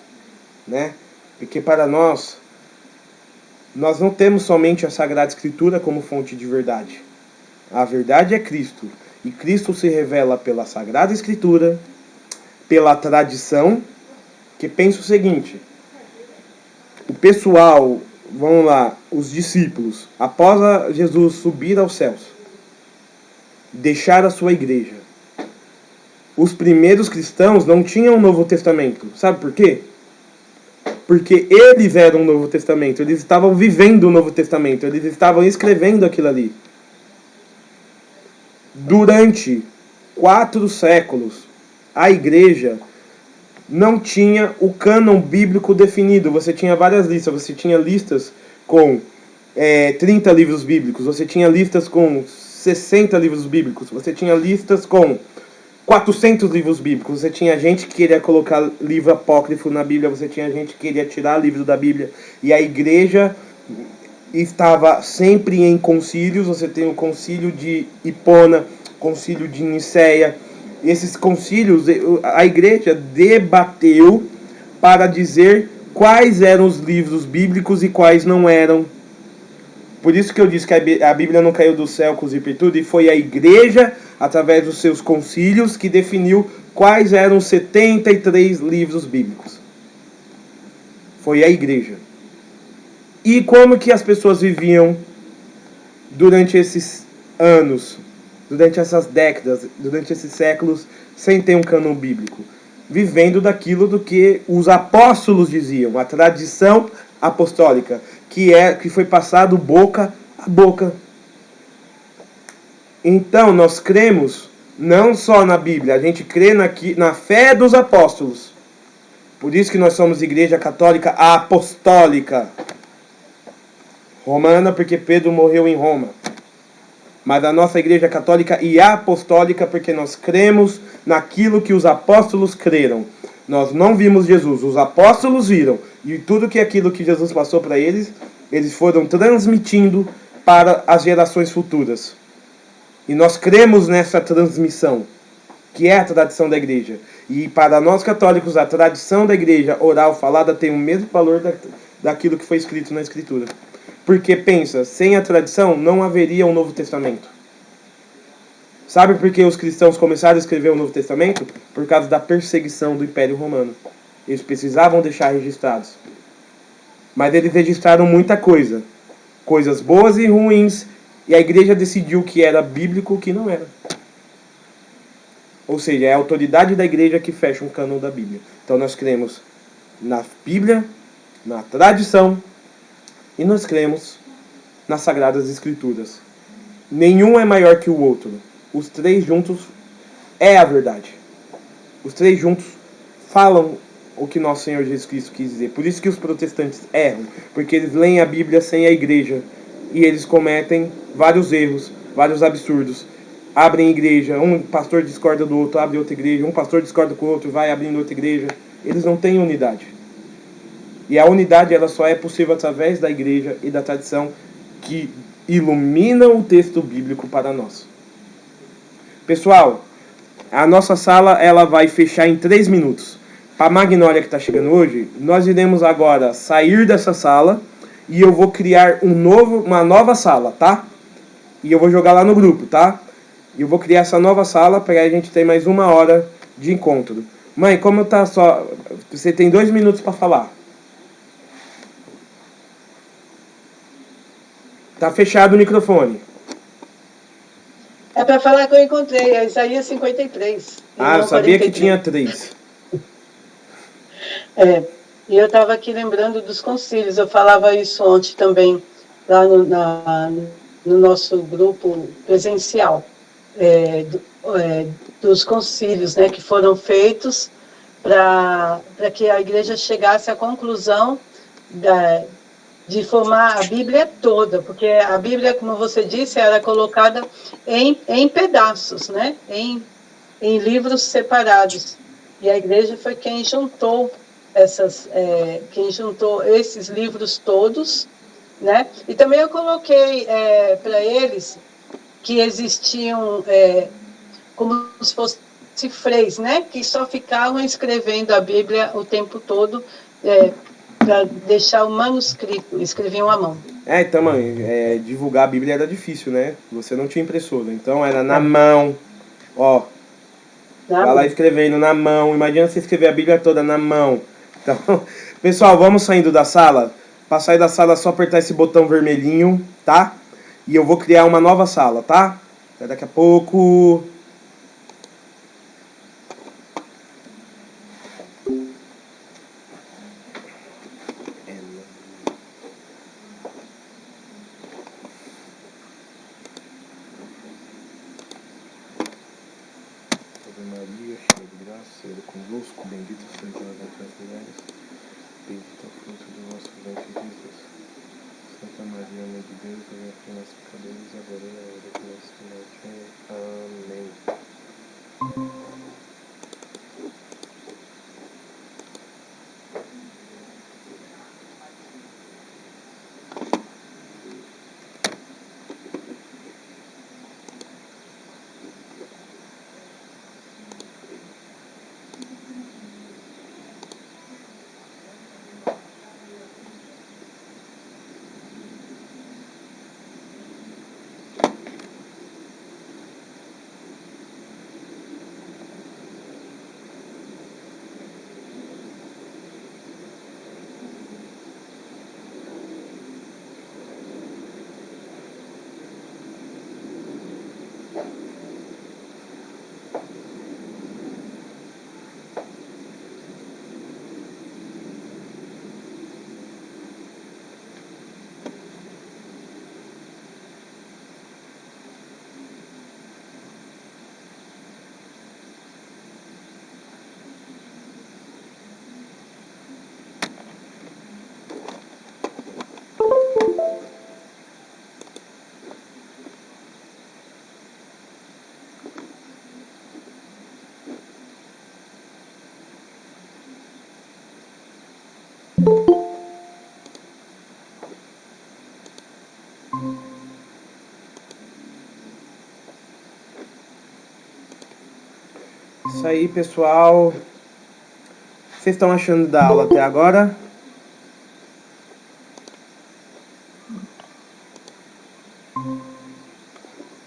né? Porque para nós não temos somente a Sagrada Escritura como fonte de verdade. A verdade é Cristo. E Cristo se revela pela Sagrada Escritura, pela tradição, que pensa o seguinte: o pessoal, vamos lá, os discípulos, após Jesus subir aos céus, deixar a sua igreja, os primeiros cristãos não tinham o Novo Testamento. Sabe por quê? Porque eles eram o Novo Testamento, eles estavam vivendo o Novo Testamento, eles estavam escrevendo aquilo ali. Durante 4 séculos, a igreja não tinha o cânon bíblico definido. Você tinha várias listas, você tinha listas com 30 livros bíblicos, você tinha listas com 60 livros bíblicos, você tinha listas com 400 livros bíblicos, você tinha gente que queria colocar livro apócrifo na Bíblia, você tinha gente que queria tirar livro da Bíblia, e a igreja estava sempre em concílios. Você tem o concílio de Hipona, concílio de Nicéia. Esses concílios, a igreja debateu para dizer quais eram os livros bíblicos e quais não eram. Por isso que eu disse que a Bíblia não caiu do céu com zíper e tudo, e foi a igreja, através dos seus concílios, que definiu quais eram os 73 livros bíblicos. Foi a igreja. E como que as pessoas viviam durante esses anos, durante essas décadas, durante esses séculos, sem ter um cânon bíblico? Vivendo daquilo do que os apóstolos diziam, a tradição apostólica, que foi passado boca a boca. Então, nós cremos não só na Bíblia, a gente crê na fé dos apóstolos. Por isso que nós somos igreja católica apostólica. Romana, porque Pedro morreu em Roma. Mas a nossa igreja católica e apostólica, porque nós cremos naquilo que os apóstolos creram. Nós não vimos Jesus, os apóstolos viram. E tudo que aquilo que Jesus passou para eles, eles foram transmitindo para as gerações futuras. E nós cremos nessa transmissão, que é a tradição da igreja. E para nós católicos, a tradição da igreja oral falada tem o mesmo valor daquilo que foi escrito na Escritura. Porque pensa, sem a tradição não haveria um Novo Testamento. Sabe por que os cristãos começaram a escrever o Novo Testamento? Por causa da perseguição do Império Romano. Eles precisavam deixar registrados. Mas eles registraram muita coisa. Coisas boas e ruins. E a igreja decidiu o que era bíblico e o que não era. Ou seja, é a autoridade da igreja que fecha um cânon da Bíblia. Então nós cremos na Bíblia, na tradição, e nós cremos nas Sagradas Escrituras. Nenhum é maior que o outro. Os três juntos é a verdade. Os três juntos falam o que nosso Senhor Jesus Cristo quis dizer. Por isso que os protestantes erram. Porque eles leem a Bíblia sem a igreja. E eles cometem vários erros, vários absurdos. Abrem igreja, um pastor discorda do outro, abre outra igreja. Um pastor discorda com o outro, vai abrindo outra igreja. Eles não têm unidade. E a unidade ela só é possível através da igreja e da tradição que iluminam o texto bíblico para nós. Pessoal, a nossa sala ela vai fechar em 3 minutos. Para a Magnólia que está chegando hoje, nós iremos agora sair dessa sala e eu vou criar uma nova sala, tá? E eu vou jogar lá no grupo, tá? E eu vou criar essa nova sala para a gente ter mais 1 hora de encontro. Mãe, como tá só... Você tem 2 minutos para falar. Tá fechado o microfone. É para falar que eu encontrei, é Isaías 53. Ah, eu sabia 43. que tinha 3. E eu estava aqui lembrando dos concílios, eu falava isso ontem também, lá no nosso grupo presencial, dos concílios, né, que foram feitos para que a igreja chegasse à conclusão de formar a Bíblia toda, porque a Bíblia, como você disse, era colocada em pedaços, né? em livros separados. E a igreja foi quem juntou esses livros todos, né? E também eu coloquei para eles que existiam como se fosse freis, né? Que só ficavam escrevendo a Bíblia o tempo todo, para deixar o manuscrito, escreviam à mão. Então, mãe, divulgar a Bíblia era difícil, né? Você não tinha impressora, então era na mão, ó. Vai lá escrevendo na mão. Imagina você escrever a Bíblia toda na mão. Então, pessoal, vamos saindo da sala. Para sair da sala é só apertar esse botão vermelhinho, tá? E eu vou criar uma nova sala, tá? Até daqui a pouco. Maria, cheia de graça, Senhor é convosco, bendita sois vós entre as mulheres, bendito é o fruto do vosso ventre, Jesus. Santa Maria, Mãe de Deus, rogai por nós pecadores, agora e na hora de nossa morte. Amém. isso aí, pessoal. Vocês estão achando da aula até agora?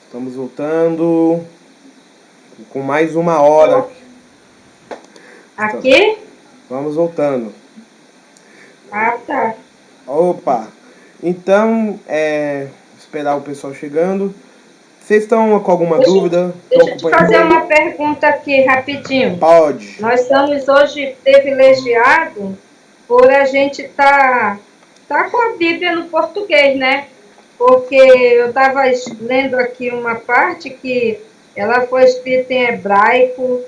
Estamos voltando com mais 1 hora. Aqui? Vamos voltando. Ah, tá. Opa! Então, esperar o pessoal chegando. Vocês estão com alguma dúvida? Deixa eu te fazer uma pergunta aqui, rapidinho. Pode. Nós estamos hoje privilegiados por a gente tá com a Bíblia no português, né? Porque eu estava lendo aqui uma parte que ela foi escrita em hebraico,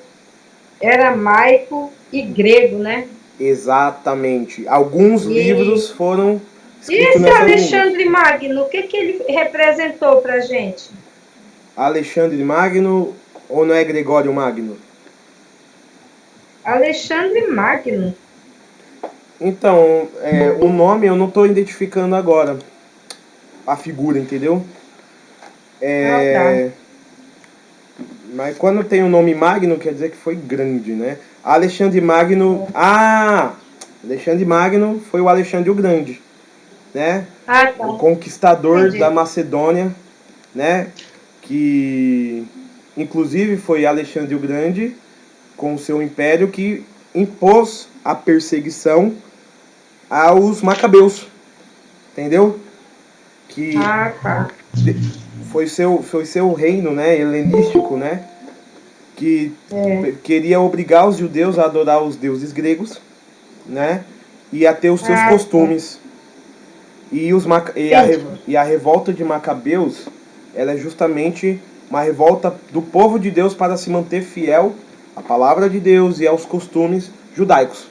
aramaico e grego, né? Exatamente. Alguns livros foram E escritos esse nessa língua. Alexandre Magno, o que ele representou para a gente? Alexandre Magno ou não é Gregório Magno? Alexandre Magno. Então, o nome eu não estou identificando agora. A figura, entendeu? Tá. Mas quando tem o nome Magno, quer dizer que foi grande, né? Alexandre Magno... Alexandre Magno foi o Alexandre o Grande, né? Tá. O conquistador Entendi. da Macedônia, né? Que, inclusive, foi Alexandre o Grande, com o seu império, que impôs a perseguição aos macabeus, entendeu? Que Tá. foi seu reino, né, helenístico, né, que queria obrigar os judeus a adorar os deuses gregos, né, e a ter os seus costumes. E a revolta de Macabeus, ela é justamente uma revolta do povo de Deus para se manter fiel à palavra de Deus e aos costumes judaicos,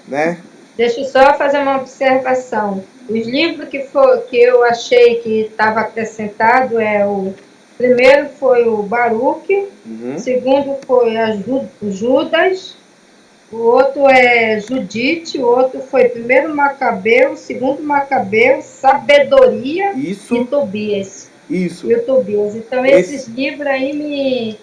né? Deixa eu só fazer uma observação. Os livros que eu achei que estava acrescentado o primeiro foi o Baruque, o segundo foi o Judas, o outro é Judite, o outro foi primeiro Macabeu, segundo Macabeu, Sabedoria e Tobias. Isso. E o Tobias. Então esses livros aí me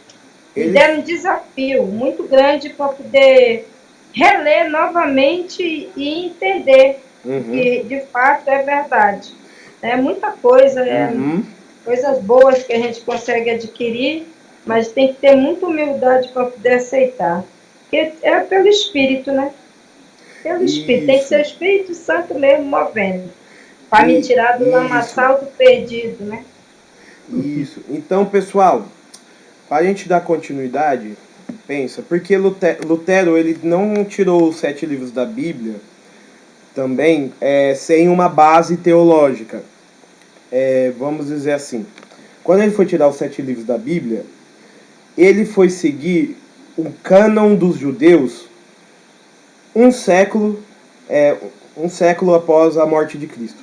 deram um desafio muito grande para poder reler novamente e entender que de fato é verdade. É muita coisa, coisas boas que a gente consegue adquirir, mas tem que ter muita humildade para poder aceitar. Porque é pelo Espírito, né? Pelo Espírito. Tem que ser o Espírito Santo mesmo movendo. Para me tirar do lamaçal do perdido, né? Isso. Então, pessoal, para a gente dar continuidade, pensa, porque Lutero ele não tirou os 7 livros da Bíblia também sem uma base teológica. Vamos dizer assim, quando ele foi tirar os 7 livros da Bíblia, ele foi seguir o cânon dos judeus um século após a morte de Cristo.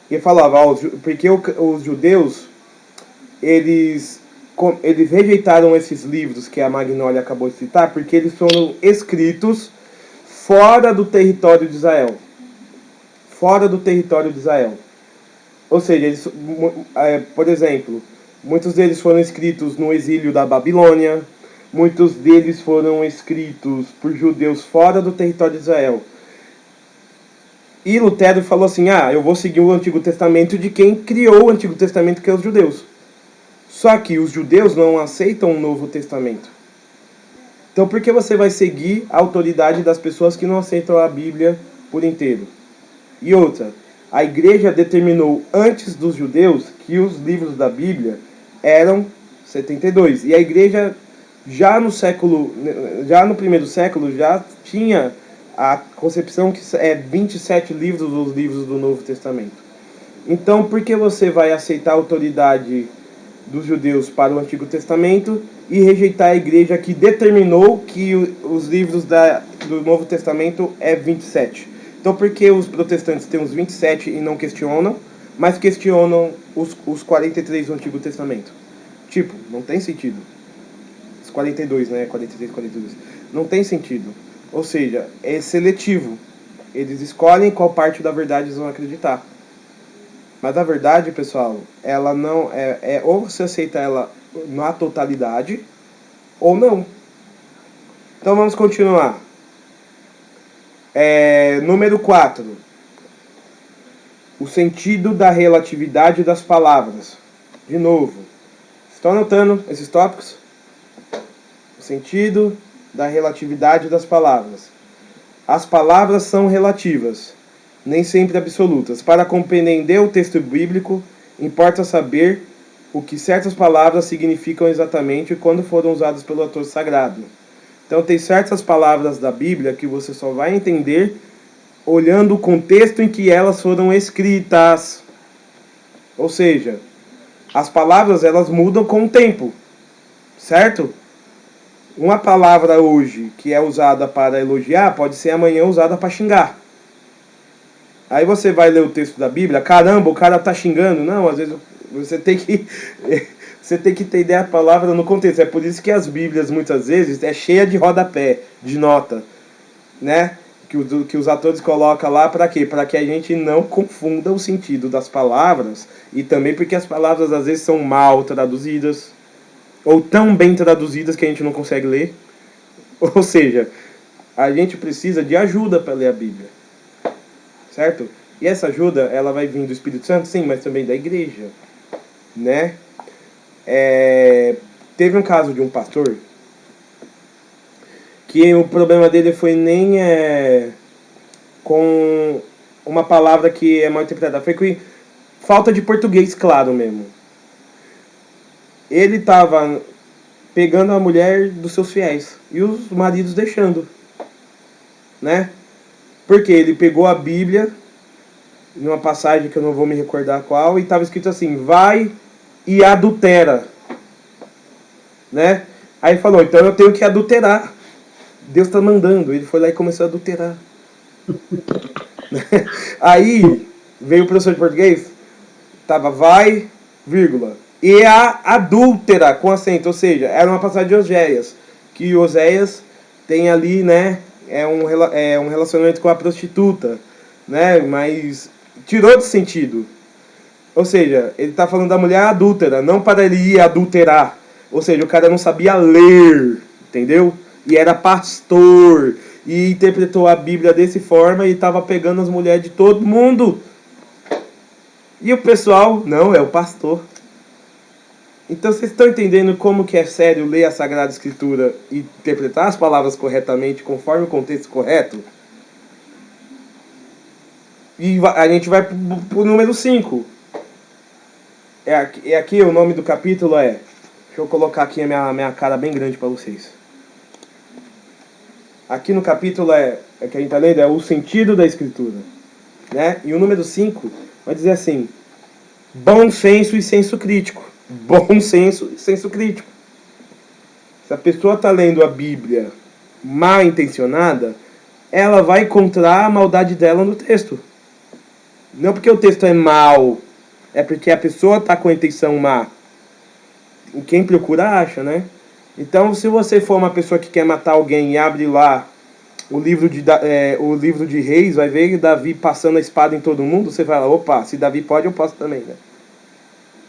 Ele falava, porque os judeus eles rejeitaram esses livros que a Magnólia acabou de citar, porque eles foram escritos fora do território de Israel. Fora do território de Israel. Ou seja, por exemplo, muitos deles foram escritos no exílio da Babilônia, muitos deles foram escritos por judeus fora do território de Israel. E Lutero falou assim, eu vou seguir o Antigo Testamento de quem criou o Antigo Testamento, que é os judeus. Só que os judeus não aceitam o Novo Testamento. Então por que você vai seguir a autoridade das pessoas que não aceitam a Bíblia por inteiro? E outra, a igreja determinou antes dos judeus que os livros da Bíblia eram 72. E a igreja já no primeiro século já tinha a concepção que 27 livros os livros do Novo Testamento. Então por que você vai aceitar a autoridade dos judeus para o Antigo Testamento e rejeitar a igreja que determinou que os livros do Novo Testamento é 27? Então por que os protestantes têm os 27 e não questionam, mas questionam os 43 do Antigo Testamento? Tipo, não tem sentido. Os 42, né? 43, 42. Não tem sentido. Ou seja, é seletivo. Eles escolhem qual parte da verdade eles vão acreditar. Mas a verdade, pessoal, ela não ou você aceita ela na totalidade ou não. Então vamos continuar. Número 4. O sentido da relatividade das palavras. De novo. Estão anotando esses tópicos? O sentido da relatividade das palavras. As palavras são relativas, nem sempre absolutas. Para compreender o texto bíblico, importa saber o que certas palavras significam exatamente quando foram usadas pelo autor sagrado. Então tem certas palavras da Bíblia que você só vai entender olhando o contexto em que elas foram escritas. Ou seja, as palavras elas mudam com o tempo, certo? Uma palavra hoje que é usada para elogiar pode ser amanhã usada para xingar. Aí você vai ler o texto da Bíblia, caramba, o cara tá xingando. Não, às vezes você tem que entender a palavra no contexto. É por isso que as Bíblias muitas vezes é cheia de rodapé, de nota, né? Que os atores colocam lá para quê? Para que a gente não confunda o sentido das palavras, e também porque as palavras às vezes são mal traduzidas ou tão bem traduzidas que a gente não consegue ler. Ou seja, a gente precisa de ajuda para ler a Bíblia, certo? E essa ajuda, ela vai vir do Espírito Santo, sim, mas também da igreja, né? Teve um caso de um pastor que o problema dele foi nem com uma palavra que é mal interpretada, foi com falta de português claro mesmo. Ele estava pegando a mulher dos seus fiéis e os maridos deixando, né? Porque ele pegou a Bíblia, numa passagem que eu não vou me recordar qual, e estava escrito assim, vai e adultera, né? Aí falou, então eu tenho que adulterar. Deus está mandando. Ele foi lá e começou a adulterar. Aí veio o professor de português, tava vai, vírgula, e a adúltera com acento, ou seja, era uma passagem de Oséias, que Oséias tem ali, né, é um relacionamento com a prostituta, né, mas tirou de sentido. Ou seja, ele está falando da mulher adúltera, não para ele ir adulterar. Ou seja, o cara não sabia ler, entendeu? E era pastor, e interpretou a Bíblia dessa forma, e estava pegando as mulheres de todo mundo. E o pessoal, não, é o pastor. Então vocês estão entendendo como que é sério ler a Sagrada Escritura e interpretar as palavras corretamente, conforme o contexto correto? E a gente vai para o número 5. Aqui o nome do capítulo é... Deixa eu colocar aqui a minha cara bem grande para vocês. Aqui no capítulo que a gente está lendo é o sentido da Escritura, né? E o número 5 vai dizer assim, bom senso e senso crítico. Bom senso e senso crítico. Se a pessoa está lendo a Bíblia mal intencionada, ela vai encontrar a maldade dela no texto. Não porque o texto é mau, é porque a pessoa está com a intenção má. Quem procura acha, né? Então, se você for uma pessoa que quer matar alguém e abre lá o livro de Reis, vai ver Davi passando a espada em todo mundo, você vai lá, opa, se Davi pode, eu posso também, né?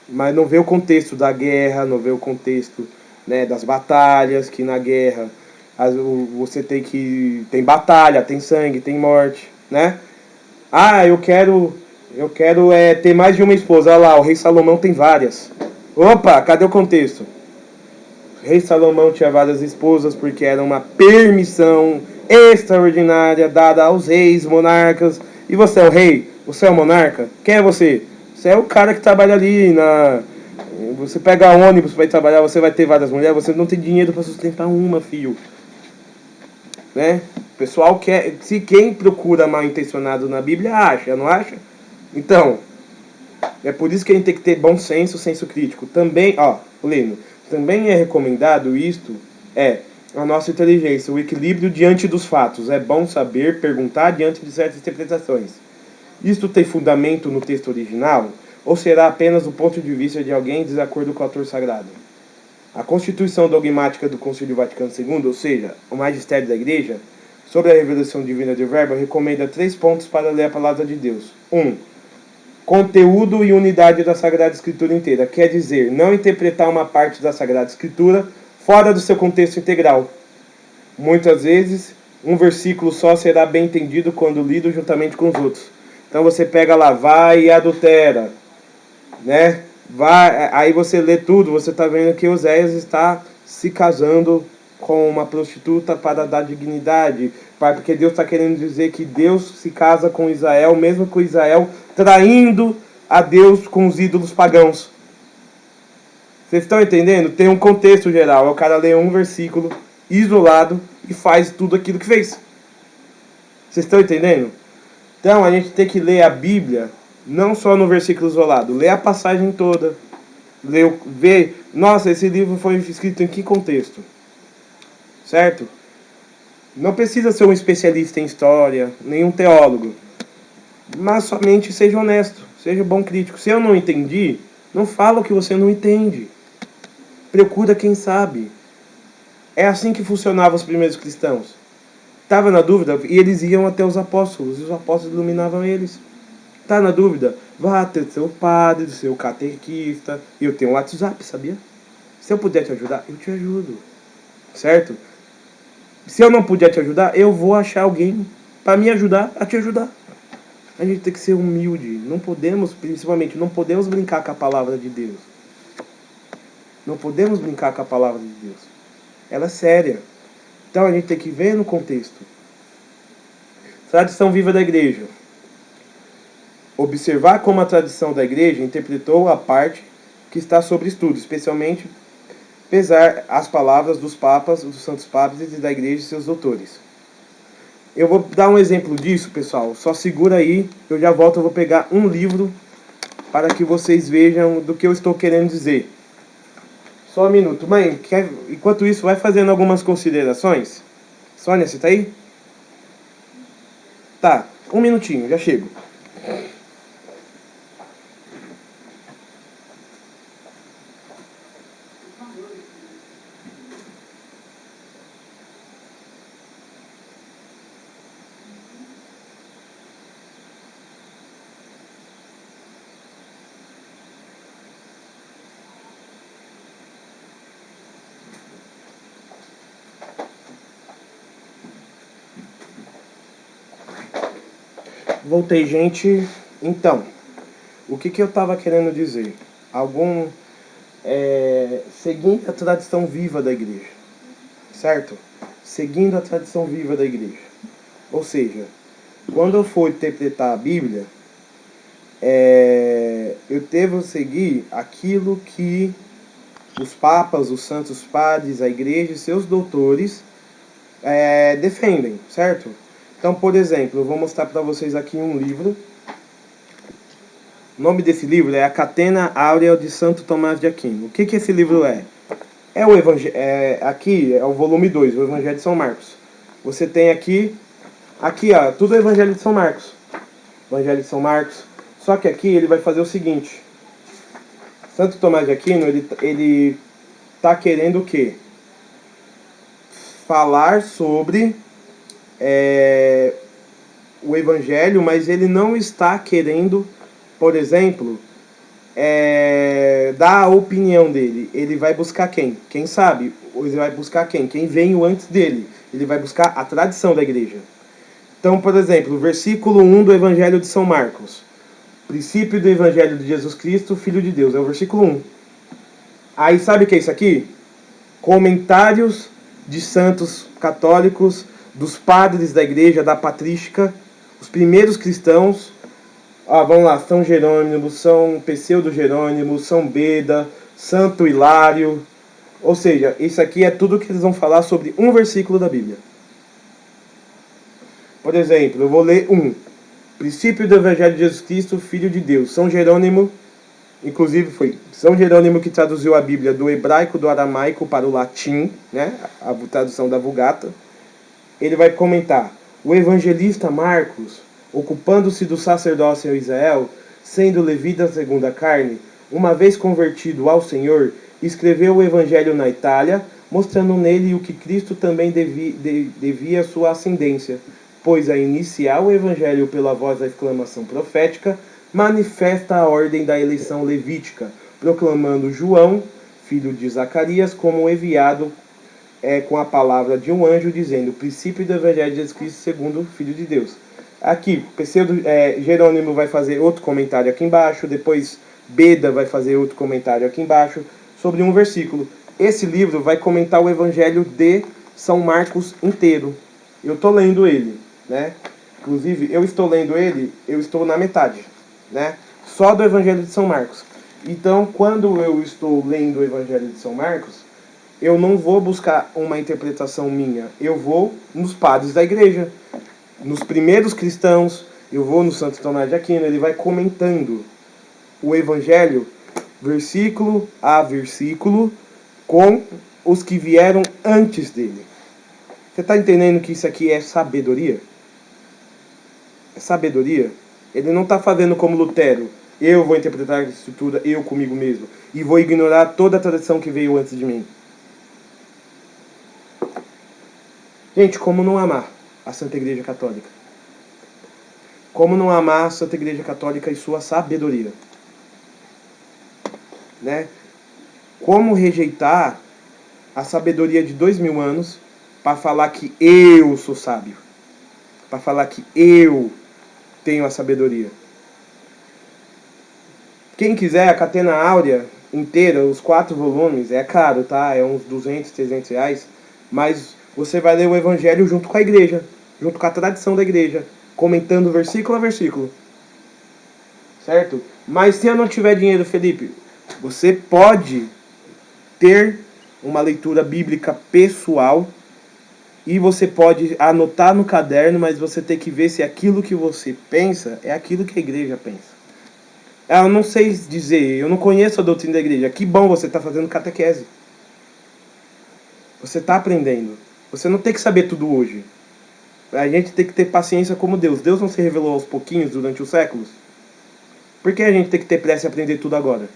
Mas não vê o contexto da guerra, não vê o contexto, né, das batalhas, que na guerra você tem batalha, tem sangue, tem morte, né? Ah, eu quero ter mais de uma esposa. Olha lá, o rei Salomão tem várias. Opa, cadê o contexto? O rei Salomão tinha várias esposas porque era uma permissão extraordinária dada aos reis, monarcas. E você é o rei? Você é o monarca? Quem é você? Você é o cara que trabalha ali Você pega ônibus para ir trabalhar, você vai ter várias mulheres, você não tem dinheiro para sustentar uma, filho. Né? O pessoal quer... Se quem procura mal intencionado na Bíblia acha, não acha? Então, é por isso que a gente tem que ter bom senso, senso crítico. Também, lendo, também é recomendado a nossa inteligência, o equilíbrio diante dos fatos. É bom saber perguntar diante de certas interpretações. Isto tem fundamento no texto original? Ou será apenas o ponto de vista de alguém em desacordo com o autor sagrado? A Constituição Dogmática do Concílio Vaticano II, ou seja, o magistério da Igreja, sobre a revelação divina do Verbo, recomenda 3 pontos para ler a palavra de Deus. 1. Conteúdo e unidade da Sagrada Escritura inteira. Quer dizer, não interpretar uma parte da Sagrada Escritura fora do seu contexto integral. Muitas vezes, um versículo só será bem entendido quando lido juntamente com os outros. Então você pega lá, vai e adultera, né? Vai, aí você lê tudo, você está vendo que Oséias está se casando com uma prostituta para dar dignidade, porque Deus está querendo dizer que Deus se casa com Israel, mesmo com Israel traindo a Deus com os ídolos pagãos. Vocês estão entendendo? Tem um contexto geral. O cara lê um versículo isolado e faz tudo aquilo que fez. Vocês estão entendendo? Então a gente tem que ler a Bíblia não só no versículo isolado, ler a passagem toda, ver, nossa, esse livro foi escrito em que contexto? Certo? Não precisa ser um especialista em história, nem um teólogo, mas somente seja honesto, seja um bom crítico. Se eu não entendi, não fala o que você não entende. Procura quem sabe. É assim que funcionavam os primeiros cristãos. Estava na dúvida e eles iam até os apóstolos, e os apóstolos iluminavam eles. Tá na dúvida? Vá até o seu padre, seu catequista. Eu tenho um WhatsApp, sabia? Se eu puder te ajudar, eu te ajudo. Certo? Se eu não puder te ajudar, eu vou achar alguém para me ajudar a te ajudar. A gente tem que ser humilde. Não podemos, principalmente, não podemos brincar com a palavra de Deus. Não podemos brincar com a palavra de Deus. Ela é séria. Então a gente tem que ver no contexto. Tradição viva da igreja. Observar como a tradição da igreja interpretou a parte que está sobre estudo, especialmente pesar as palavras dos papas, dos santos papas e da igreja e seus doutores. Eu vou dar um exemplo disso, pessoal. Só segura aí, eu já volto, eu vou pegar um livro para que vocês vejam do que eu estou querendo dizer. Só um minuto. Mãe, enquanto isso, vai fazendo algumas considerações. Sônia, você tá aí? Tá, um minutinho, já chego. Voltei, gente. Então, o que eu estava querendo dizer? Seguindo a tradição viva da igreja, certo? Seguindo a tradição viva da igreja. Ou seja, quando eu for interpretar a Bíblia, eu devo seguir aquilo que os papas, os santos padres, a igreja e seus doutores defendem, certo? Então, por exemplo, eu vou mostrar para vocês aqui um livro. O nome desse livro é A Catena Áurea de Santo Tomás de Aquino. O que esse livro é? Aqui é o volume 2, o Evangelho de São Marcos. Você tem aqui ó, tudo o Evangelho de São Marcos. Evangelho de São Marcos. Só que aqui ele vai fazer o seguinte. Santo Tomás de Aquino, ele tá querendo o quê? Falar sobre o Evangelho, mas ele não está querendo, por exemplo, dar a opinião dele. Ele vai buscar quem? Quem sabe? Ou ele vai buscar quem? Quem veio antes dele. Ele vai buscar a tradição da igreja. Então, por exemplo, o versículo 1 do Evangelho de São Marcos. Princípio do Evangelho de Jesus Cristo, Filho de Deus. É o versículo 1. Aí sabe o que é isso aqui? Comentários de santos católicos, dos padres da igreja, da patrística, os primeiros cristãos. Vamos lá, São Jerônimo, São Pseudo Jerônimo, São Beda, Santo Hilário. Ou seja, isso aqui é tudo que eles vão falar sobre um versículo da Bíblia. Por exemplo, eu vou ler Princípio do Evangelho de Jesus Cristo, Filho de Deus. São Jerônimo, inclusive foi São Jerônimo que traduziu a Bíblia do hebraico, do aramaico para o latim, né? A tradução da Vulgata. Ele vai comentar: o evangelista Marcos, ocupando-se do sacerdócio em Israel, sendo levita segundo a carne, uma vez convertido ao Senhor, escreveu o Evangelho na Itália, mostrando nele o que Cristo também devia à sua ascendência, pois a iniciar o Evangelho pela voz da exclamação profética, manifesta a ordem da eleição levítica, proclamando João, filho de Zacarias, como enviado é com a palavra de um anjo dizendo: o princípio do Evangelho de Jesus Cristo segundo o Filho de Deus. Aqui, Jerônimo vai fazer outro comentário aqui embaixo, depois Beda vai fazer outro comentário aqui embaixo, sobre um versículo. Esse livro vai comentar o Evangelho de São Marcos inteiro. Eu estou lendo ele, né? Inclusive, eu estou lendo ele, eu estou na metade, né? Só do Evangelho de São Marcos. Então, quando eu estou lendo o Evangelho de São Marcos, eu não vou buscar uma interpretação minha, eu vou nos padres da igreja, nos primeiros cristãos, eu vou no Santo Tomás de Aquino, ele vai comentando o Evangelho, versículo a versículo, com os que vieram antes dele. Você está entendendo que isso aqui é sabedoria? É sabedoria? Ele não está fazendo como Lutero, eu vou interpretar a Escritura, eu comigo mesmo, e vou ignorar toda a tradição que veio antes de mim. Gente, como não amar a Santa Igreja Católica? Como não amar a Santa Igreja Católica e sua sabedoria? Né? Como rejeitar a sabedoria de 2000 anos para falar que eu sou sábio? Para falar que eu tenho a sabedoria? Quem quiser, a Catena Áurea inteira, os 4 volumes, é caro, tá? É uns 200, 300 reais, mas você vai ler o Evangelho junto com a igreja, junto com a tradição da igreja, comentando versículo a versículo. Certo? Mas se eu não tiver dinheiro, Felipe, você pode ter uma leitura bíblica pessoal e você pode anotar no caderno, mas você tem que ver se aquilo que você pensa é aquilo que a igreja pensa. Eu não sei dizer, eu não conheço a doutrina da igreja. Que bom, você está fazendo catequese. Você está aprendendo. Você não tem que saber tudo hoje. A gente tem que ter paciência como Deus. Deus não se revelou aos pouquinhos durante os séculos. Por que a gente tem que ter pressa em aprender tudo agora?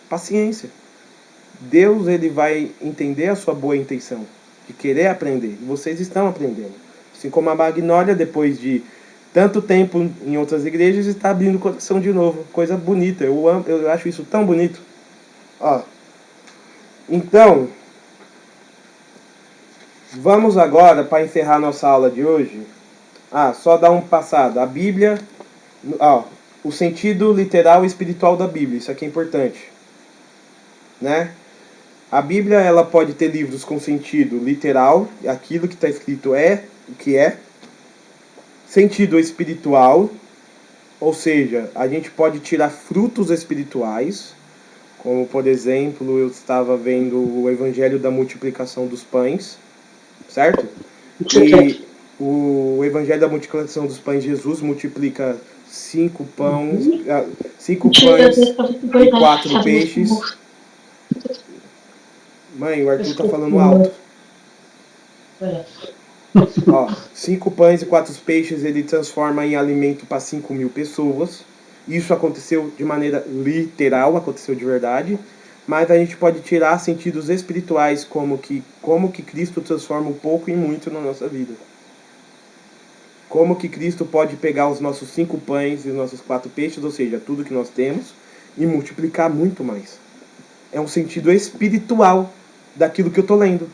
Paciência. Deus, ele vai entender a sua boa intenção de querer aprender. E vocês estão aprendendo. Assim como a Magnólia, depois de tanto tempo em outras igrejas, está abrindo o coração de novo. Coisa bonita. Eu acho isso tão bonito. Ó. Então, vamos agora, para encerrar nossa aula de hoje, só dar um passado. A Bíblia, o sentido literal e espiritual da Bíblia, isso aqui é importante, né? A Bíblia, ela pode ter livros com sentido literal, aquilo que está escrito é o que é. Sentido espiritual, ou seja, a gente pode tirar frutos espirituais, como por exemplo, eu estava vendo o Evangelho da multiplicação dos pães, certo? E o Evangelho da multiplicação dos pães, Jesus multiplica 5 pães e 4 peixes. Mãe, o Arthur tá falando alto. 5 pães e 4 peixes ele transforma em alimento para 5.000 pessoas. Isso aconteceu de maneira literal, aconteceu de verdade. Mas a gente pode tirar sentidos espirituais como que Cristo transforma o pouco em muito na nossa vida. Como que Cristo pode pegar os nossos 5 pães e os nossos 4 peixes, ou seja, tudo que nós temos, e multiplicar muito mais. É um sentido espiritual daquilo que eu estou lendo.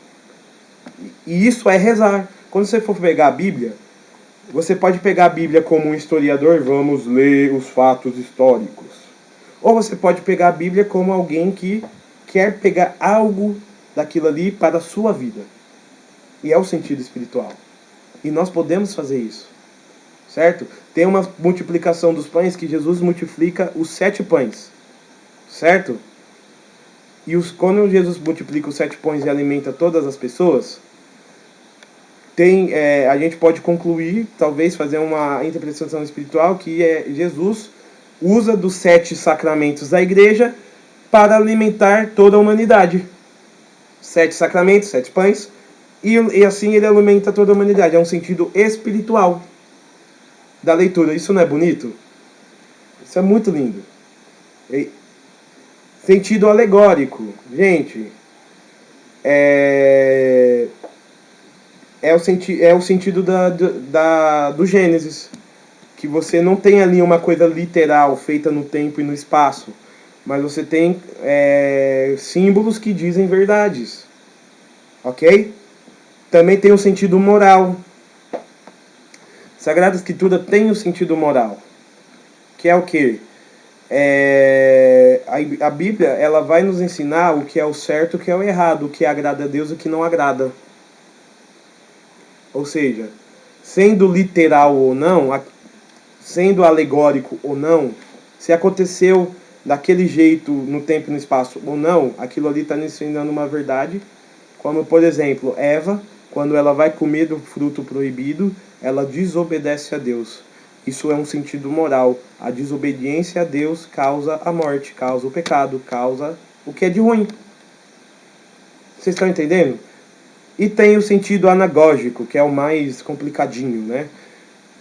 E isso é rezar. Quando você for pegar a Bíblia, você pode pegar a Bíblia como um historiador, vamos ler os fatos históricos. Ou você pode pegar a Bíblia como alguém que quer pegar algo daquilo ali para a sua vida. E é o sentido espiritual. E nós podemos fazer isso. Certo? Tem uma multiplicação dos pães que Jesus multiplica os 7 pães. Certo? E quando Jesus multiplica os 7 pães e alimenta todas as pessoas, a gente pode concluir, talvez fazer uma interpretação espiritual, que Jesus usa dos 7 sacramentos da igreja para alimentar toda a humanidade. 7 sacramentos, 7 pães, e assim ele alimenta toda a humanidade. É um sentido espiritual da leitura. Isso não é bonito? Isso é muito lindo. Sentido alegórico. Gente, é o sentido do Gênesis. Que você não tem ali uma coisa literal, feita no tempo e no espaço. Mas você tem símbolos que dizem verdades. Ok? Também tem um sentido moral. Sagrada Escritura tem um sentido moral. Que é o quê? A Bíblia, ela vai nos ensinar o que é o certo, o que é o errado, o que agrada a Deus e o que não agrada. Ou seja, sendo literal ou não, sendo alegórico ou não, se aconteceu daquele jeito no tempo e no espaço ou não, aquilo ali está nos ensinando uma verdade. Como, por exemplo, Eva, quando ela vai comer do fruto proibido, ela desobedece a Deus. Isso é um sentido moral. A desobediência a Deus causa a morte, causa o pecado, causa o que é de ruim. Vocês estão entendendo? E tem o sentido anagógico, que é o mais complicadinho, né?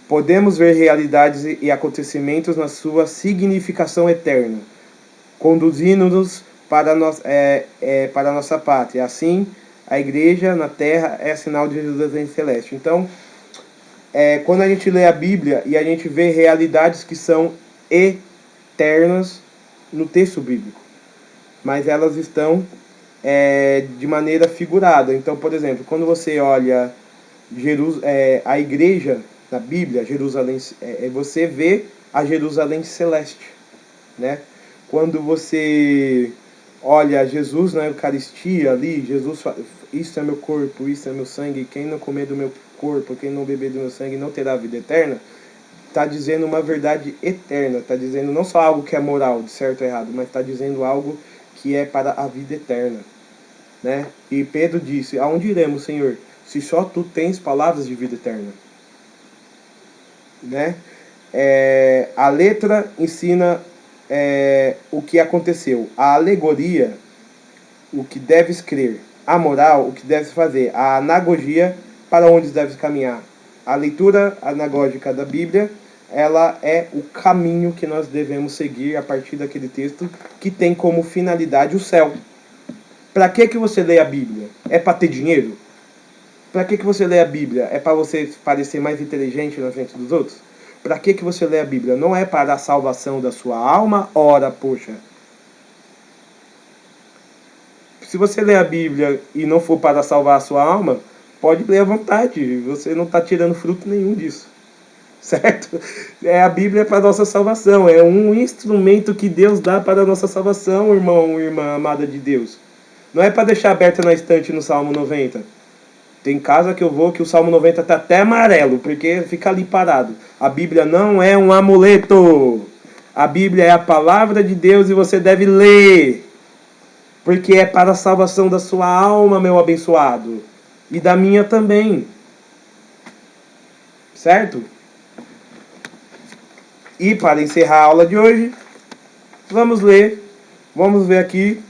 Podemos ver realidades e acontecimentos na sua significação eterna, conduzindo-nos para a nossa pátria. Assim, a igreja na terra é sinal de Jerusalém celeste. Então, quando a gente lê a Bíblia e a gente vê realidades que são eternas no texto bíblico, mas elas estão de maneira figurada. Então, por exemplo, quando você olha a igreja na Bíblia, Jerusalém, você vê a Jerusalém celeste, né? Quando você olha Jesus na Eucaristia ali, Jesus fala, isso é meu corpo, isso é meu sangue, quem não comer do meu corpo, quem não beber do meu sangue não terá vida eterna, está dizendo uma verdade eterna, está dizendo não só algo que é moral, de certo ou errado, mas está dizendo algo que é para a vida eterna, né? E Pedro disse, aonde iremos, Senhor, se só tu tens palavras de vida eterna, né? A letra ensina o que aconteceu, a alegoria, o que deves crer, a moral, o que deves fazer, a anagogia, para onde deves caminhar. A leitura anagógica da Bíblia, ela é o caminho que nós devemos seguir a partir daquele texto que tem como finalidade o céu. Para que você lê a Bíblia? É para ter dinheiro? Para que você lê a Bíblia? É para você parecer mais inteligente na frente dos outros? Para que você lê a Bíblia? Não é para a salvação da sua alma? Ora, poxa. Se você lê a Bíblia e não for para salvar a sua alma, pode ler à vontade. Você não está tirando fruto nenhum disso. Certo? A Bíblia para a nossa salvação. É um instrumento que Deus dá para a nossa salvação, irmão, irmã amada de Deus. Não é para deixar aberta na estante no Salmo 90. Tem casa que eu vou que o Salmo 90 está até amarelo, porque fica ali parado. A Bíblia não é um amuleto. A Bíblia é a palavra de Deus e você deve ler. Porque é para a salvação da sua alma, meu abençoado. E da minha também. Certo? E para encerrar a aula de hoje, vamos ver aqui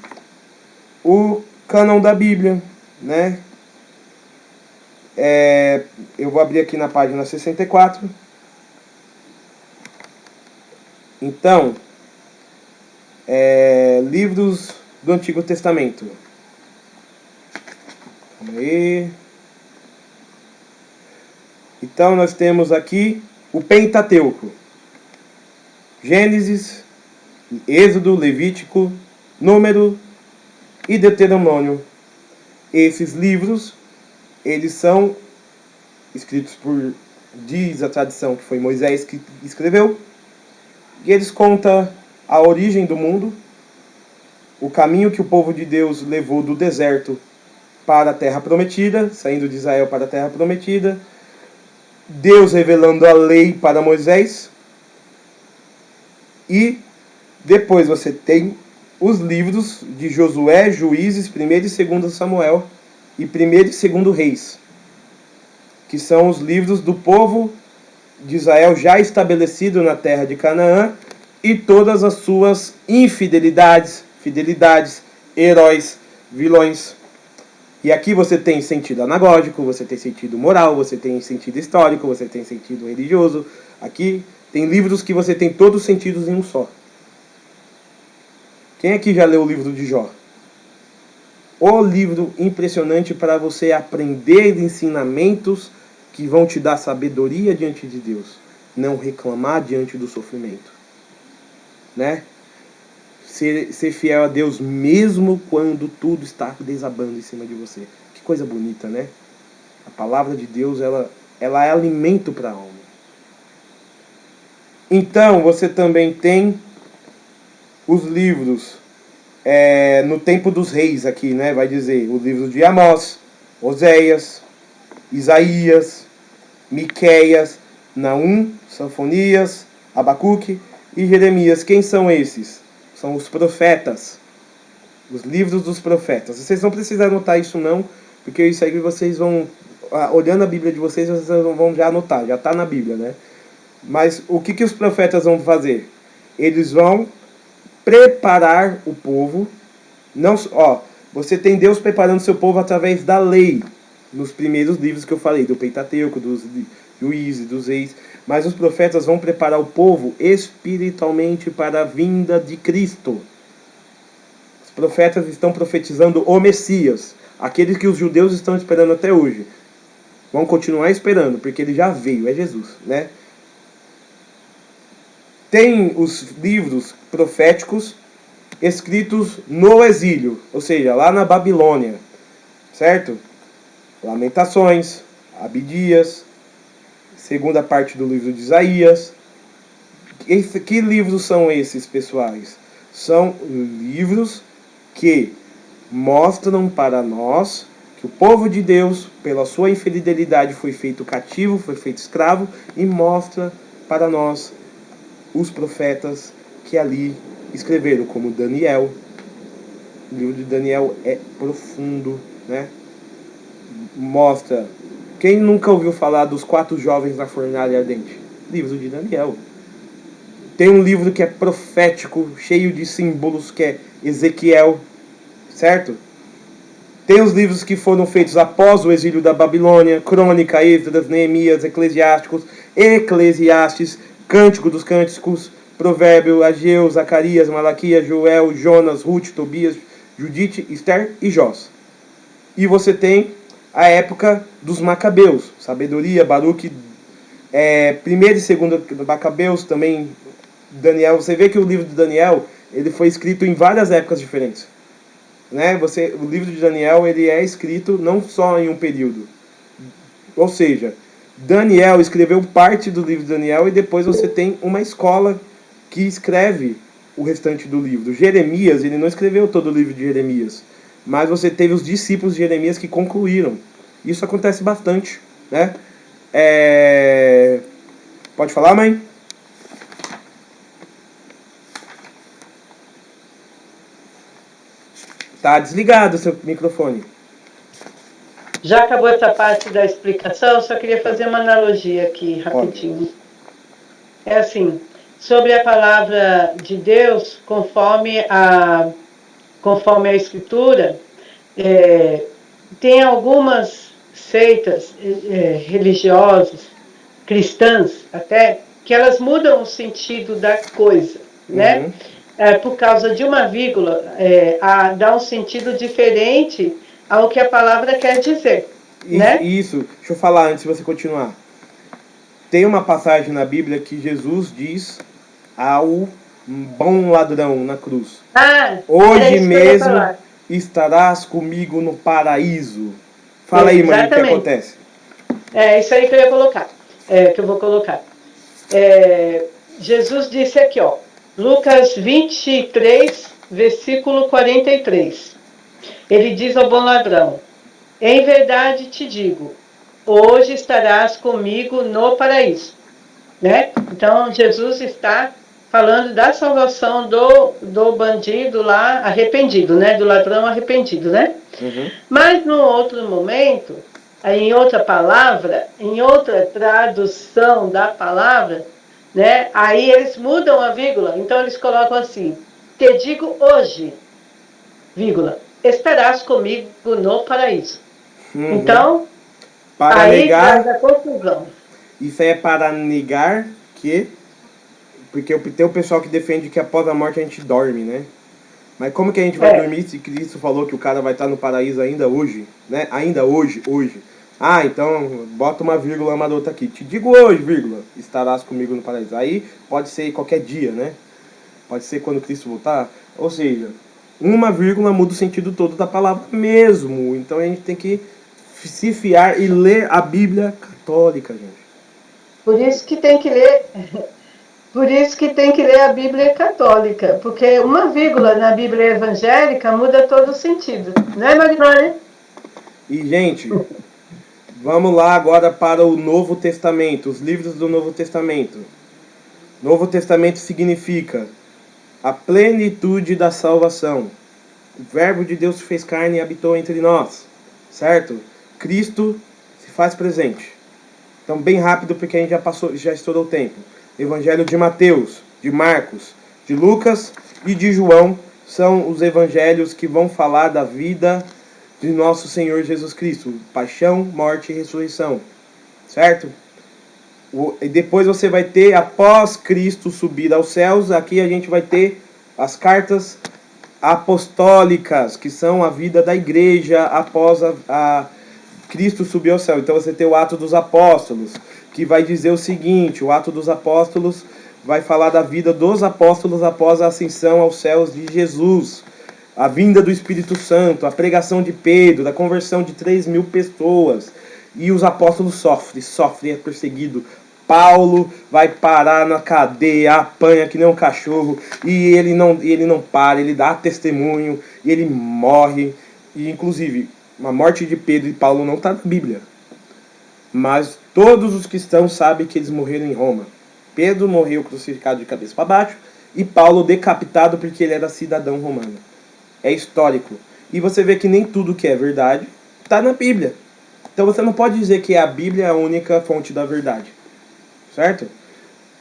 o cânon da Bíblia, né? Eu vou abrir aqui na página 64. Então, livros do Antigo Testamento. Calma aí. Então, nós temos aqui o Pentateuco. Gênesis, Êxodo, Levítico, Número e Deuteronômio. Esses livros, eles são escritos diz a tradição que foi Moisés que escreveu, e eles contam a origem do mundo, o caminho que o povo de Deus levou do deserto para a terra prometida, saindo de Israel para a terra prometida, Deus revelando a lei para Moisés, e depois você tem os livros de Josué, Juízes, 1º e 2º Samuel e 1º e 2º Reis, que são os livros do povo de Israel já estabelecido na terra de Canaã e todas as suas infidelidades, fidelidades, heróis, vilões. E aqui você tem sentido anagógico, você tem sentido moral, você tem sentido histórico, você tem sentido religioso. Aqui tem livros que você tem todos os sentidos em um só. Quem aqui já leu o livro de Jó? O livro impressionante para você aprender ensinamentos que vão te dar sabedoria diante de Deus. Não reclamar diante do sofrimento. Né? Ser fiel a Deus mesmo quando tudo está desabando em cima de você. Que coisa bonita, né? A palavra de Deus, ela é alimento para a alma. Então, você também tem os livros no tempo dos reis aqui, né? Vai dizer o livro de Amós, Oséias, Isaías, Miqueias, Naum, Sofonias, Abacuque e Jeremias. Quem são esses? São os profetas. Os livros dos profetas. Vocês não precisam anotar isso não, porque isso aí vocês vão, olhando a Bíblia de vocês vão já anotar, já está na Bíblia, né? Mas o que os profetas vão fazer? Eles vão preparar o povo. Não, você tem Deus preparando seu povo através da lei, nos primeiros livros que eu falei, do Pentateuco, dos Juízes, dos Reis. Mas os profetas vão preparar o povo espiritualmente para a vinda de Cristo. Os profetas estão profetizando o Messias, aquele que os judeus estão esperando até hoje. Vão continuar esperando, porque ele já veio, é Jesus, né? Tem os livros proféticos escritos no exílio, ou seja, lá na Babilônia, certo? Lamentações, Abdias, segunda parte do livro de Isaías. Que livros são esses, pessoais? São livros que mostram para nós que o povo de Deus, pela sua infidelidade, foi feito cativo, foi feito escravo, e mostra para nós os profetas que ali escreveram, como Daniel. O livro de Daniel é profundo, né? Mostra. Quem nunca ouviu falar dos 4 jovens na fornalha ardente? Livro de Daniel. Tem um livro que é profético, cheio de símbolos, que é Ezequiel, certo? Tem os livros que foram feitos após o exílio da Babilônia: Crônica, Esdras, Neemias, Eclesiastes, Cântico dos Cânticos, Provérbio, Ageu, Zacarias, Malaquias, Joel, Jonas, Ruth, Tobias, Judite, Esther e Jós. E você tem a época dos Macabeus, Sabedoria, Baruque, 1º e 2º Macabeus, também Daniel. Você vê que o livro de Daniel, ele foi escrito em várias épocas diferentes, né? O livro de Daniel, ele é escrito não só em um período. Ou seja, Daniel escreveu parte do livro de Daniel, e depois você tem uma escola que escreve o restante do livro. Jeremias, ele não escreveu todo o livro de Jeremias, mas você teve os discípulos de Jeremias que concluíram. Isso acontece bastante, né? Pode falar, mãe? Tá desligado o seu microfone. Já acabou essa parte da explicação, só queria fazer uma analogia aqui, rapidinho. É assim, sobre a palavra de Deus, conforme a Escritura, tem algumas seitas religiosas, cristãs até, que elas mudam o sentido da coisa, né? Por causa de uma vírgula, dá um sentido diferente ao que a palavra quer dizer, né? Isso, deixa eu falar antes de você continuar. Tem uma passagem na Bíblia que Jesus diz ao bom ladrão na cruz: hoje mesmo estarás comigo no paraíso. Fala aí, mãe, o que acontece? Isso aí que eu ia colocar, que eu vou colocar. Jesus disse aqui, ó, Lucas 23, versículo 43. Ele diz ao bom ladrão: em verdade te digo, hoje estarás comigo no paraíso, né? Então Jesus está falando da salvação do bandido lá arrependido, né? Do ladrão arrependido, né? Mas no outro momento, em outra palavra, em outra tradução da palavra, né? Aí eles mudam a vírgula, então eles colocam assim: te digo hoje, vírgula, estarás comigo no paraíso. Então, para aí negar, traz a confusão. Isso é para negar que... Porque tem o pessoal que defende que após a morte a gente dorme, né? Mas como que a gente vai dormir se Cristo falou que o cara vai estar no paraíso ainda hoje, né? Ainda hoje. Então bota uma vírgula marota aqui: te digo hoje, vírgula, estarás comigo no paraíso. Aí pode ser qualquer dia, né? Pode ser quando Cristo voltar. Ou seja, Uma vírgula muda o sentido todo da palavra mesmo. Então a gente tem que se fiar e ler a Bíblia católica, gente. Por isso que tem que ler, por isso que tem que ler a Bíblia católica, porque uma vírgula na Bíblia evangélica muda todo o sentido, né, Marimari? E, gente, vamos lá agora para o Novo Testamento, os livros do Novo Testamento. Novo Testamento significa a plenitude da salvação. O Verbo de Deus se fez carne e habitou entre nós, certo? Cristo se faz presente. Então, bem rápido, porque a gente já estourou o tempo. Evangelho de Mateus, de Marcos, de Lucas e de João são os evangelhos que vão falar da vida de nosso Senhor Jesus Cristo. Paixão, morte e ressurreição. Certo? E depois você vai ter, após Cristo subir aos céus, aqui a gente vai ter as cartas apostólicas, que são a vida da igreja após a Cristo subiu ao céu. Então você tem o Ato dos Apóstolos, que vai dizer o seguinte: o Ato dos Apóstolos vai falar da vida dos apóstolos após a ascensão aos céus de Jesus, a vinda do Espírito Santo, a pregação de Pedro, da conversão de 3.000 pessoas. E os apóstolos sofrem, é perseguido. Paulo vai parar na cadeia, apanha que nem um cachorro, e ele não para, ele dá testemunho, e ele morre. E inclusive, a morte de Pedro e Paulo não está na Bíblia, mas todos os cristãos sabem que eles morreram em Roma. Pedro morreu crucificado de cabeça para baixo, e Paulo decapitado porque ele era cidadão romano. É histórico. E você vê que nem tudo que é verdade está na Bíblia. Então você não pode dizer que a Bíblia é a única fonte da verdade. Certo?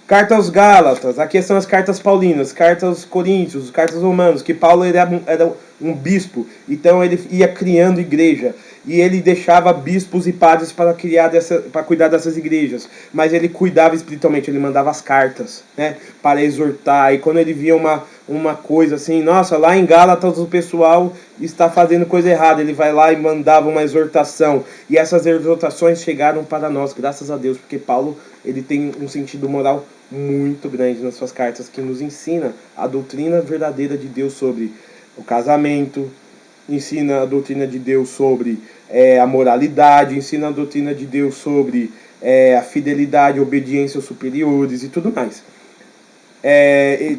Carta aos Gálatas, aqui são as cartas paulinas, cartas aos Coríntios, cartas romanos, que Paulo era um bispo, então ele ia criando igreja, e ele deixava bispos e padres para cuidar dessas igrejas, mas ele cuidava espiritualmente, ele mandava as cartas, né, para exortar, e quando ele via uma coisa assim, nossa, lá em Gálatas o pessoal está fazendo coisa errada, ele vai lá e mandava uma exortação, e essas exortações chegaram para nós, graças a Deus, porque Paulo, ele tem um sentido moral muito grande nas suas cartas, que nos ensina a doutrina verdadeira de Deus sobre o casamento, ensina a doutrina de Deus sobre a moralidade, ensina a doutrina de Deus sobre a fidelidade, a obediência aos superiores e tudo mais.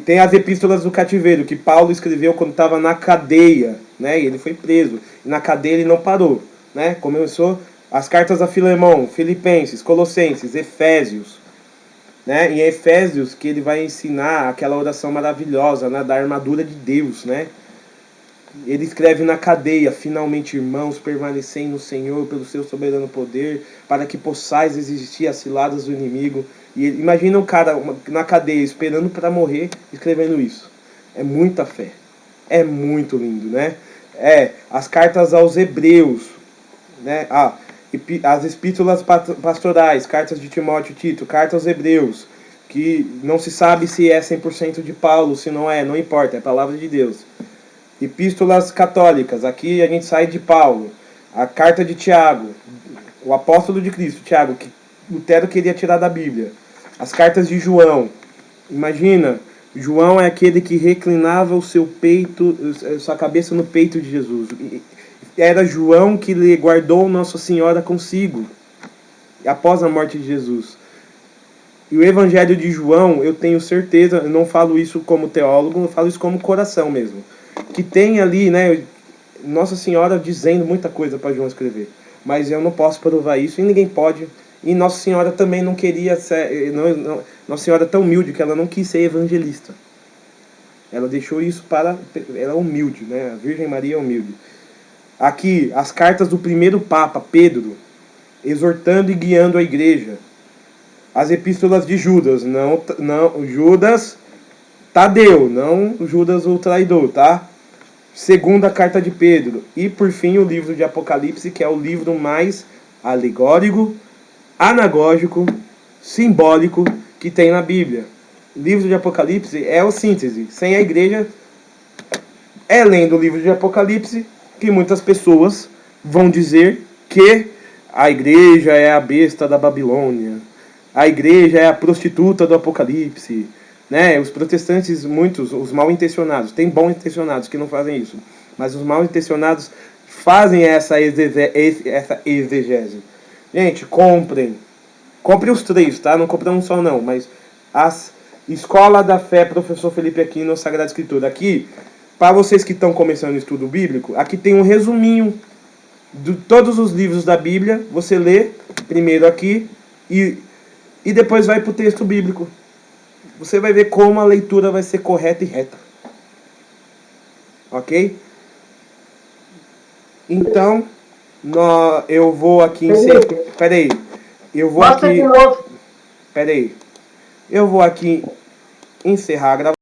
Tem as epístolas do cativeiro, que Paulo escreveu quando estava na cadeia, né? E ele foi preso, e na cadeia ele não parou, né? Começou as cartas a Filemão, Filipenses, Colossenses, Efésios, né? Em Efésios que ele vai ensinar aquela oração maravilhosa, né? Da armadura de Deus, né? Ele escreve na cadeia: finalmente, irmãos, permanecei no Senhor pelo seu soberano poder, para que possais resistir às ciladas do inimigo. E imagina um cara na cadeia esperando para morrer, escrevendo isso. É muita fé. É muito lindo, né? As cartas aos Hebreus, né? As epístolas pastorais, cartas de Timóteo e Tito, cartas aos Hebreus, que não se sabe se é 100% de Paulo, se não é, não importa, é a palavra de Deus. Epístolas católicas, aqui a gente sai de Paulo, a carta de Tiago, o apóstolo de Cristo, Tiago, que Lutero queria tirar da Bíblia. As cartas de João, imagina, João é aquele que reclinava o seu peito, sua cabeça no peito de Jesus. Era João que lhe guardou Nossa Senhora consigo, após a morte de Jesus. E o Evangelho de João, eu tenho certeza, eu não falo isso como teólogo, eu falo isso como coração mesmo, que tem ali, né, Nossa Senhora dizendo muita coisa para João escrever, mas eu não posso provar isso, e ninguém pode, e Nossa Senhora também não queria ser, Nossa Senhora é tão humilde que ela não quis ser evangelista, ela deixou isso ela é humilde, né, a Virgem Maria é humilde. Aqui, as cartas do primeiro Papa, Pedro, exortando e guiando a igreja. As epístolas de Judas, não Judas Tadeu, não Judas o traidor, tá? Segunda carta de Pedro. E por fim o livro de Apocalipse, que é o livro mais alegórico, anagógico, simbólico que tem na Bíblia. O livro de Apocalipse é a síntese. Sem a igreja, lendo o livro de Apocalipse que muitas pessoas vão dizer que a igreja é a besta da Babilônia, a igreja é a prostituta do Apocalipse, né? Os protestantes, muitos, os mal intencionados, tem bons intencionados que não fazem isso, mas os mal intencionados fazem essa exegese. Gente, comprem os 3, tá? Não comprem um só não, mas as Escola da Fé, Professor Felipe Aquino, Sagrada Escritura. Aqui, para vocês que estão começando o estudo bíblico, aqui tem um resuminho de todos os livros da Bíblia. Você lê primeiro aqui e depois vai para o texto bíblico. Você vai ver como a leitura vai ser correta e reta. Ok? Então, eu vou aqui encerrar. Peraí. Eu vou aqui. Peraí. Eu vou aqui encerrar a gravação.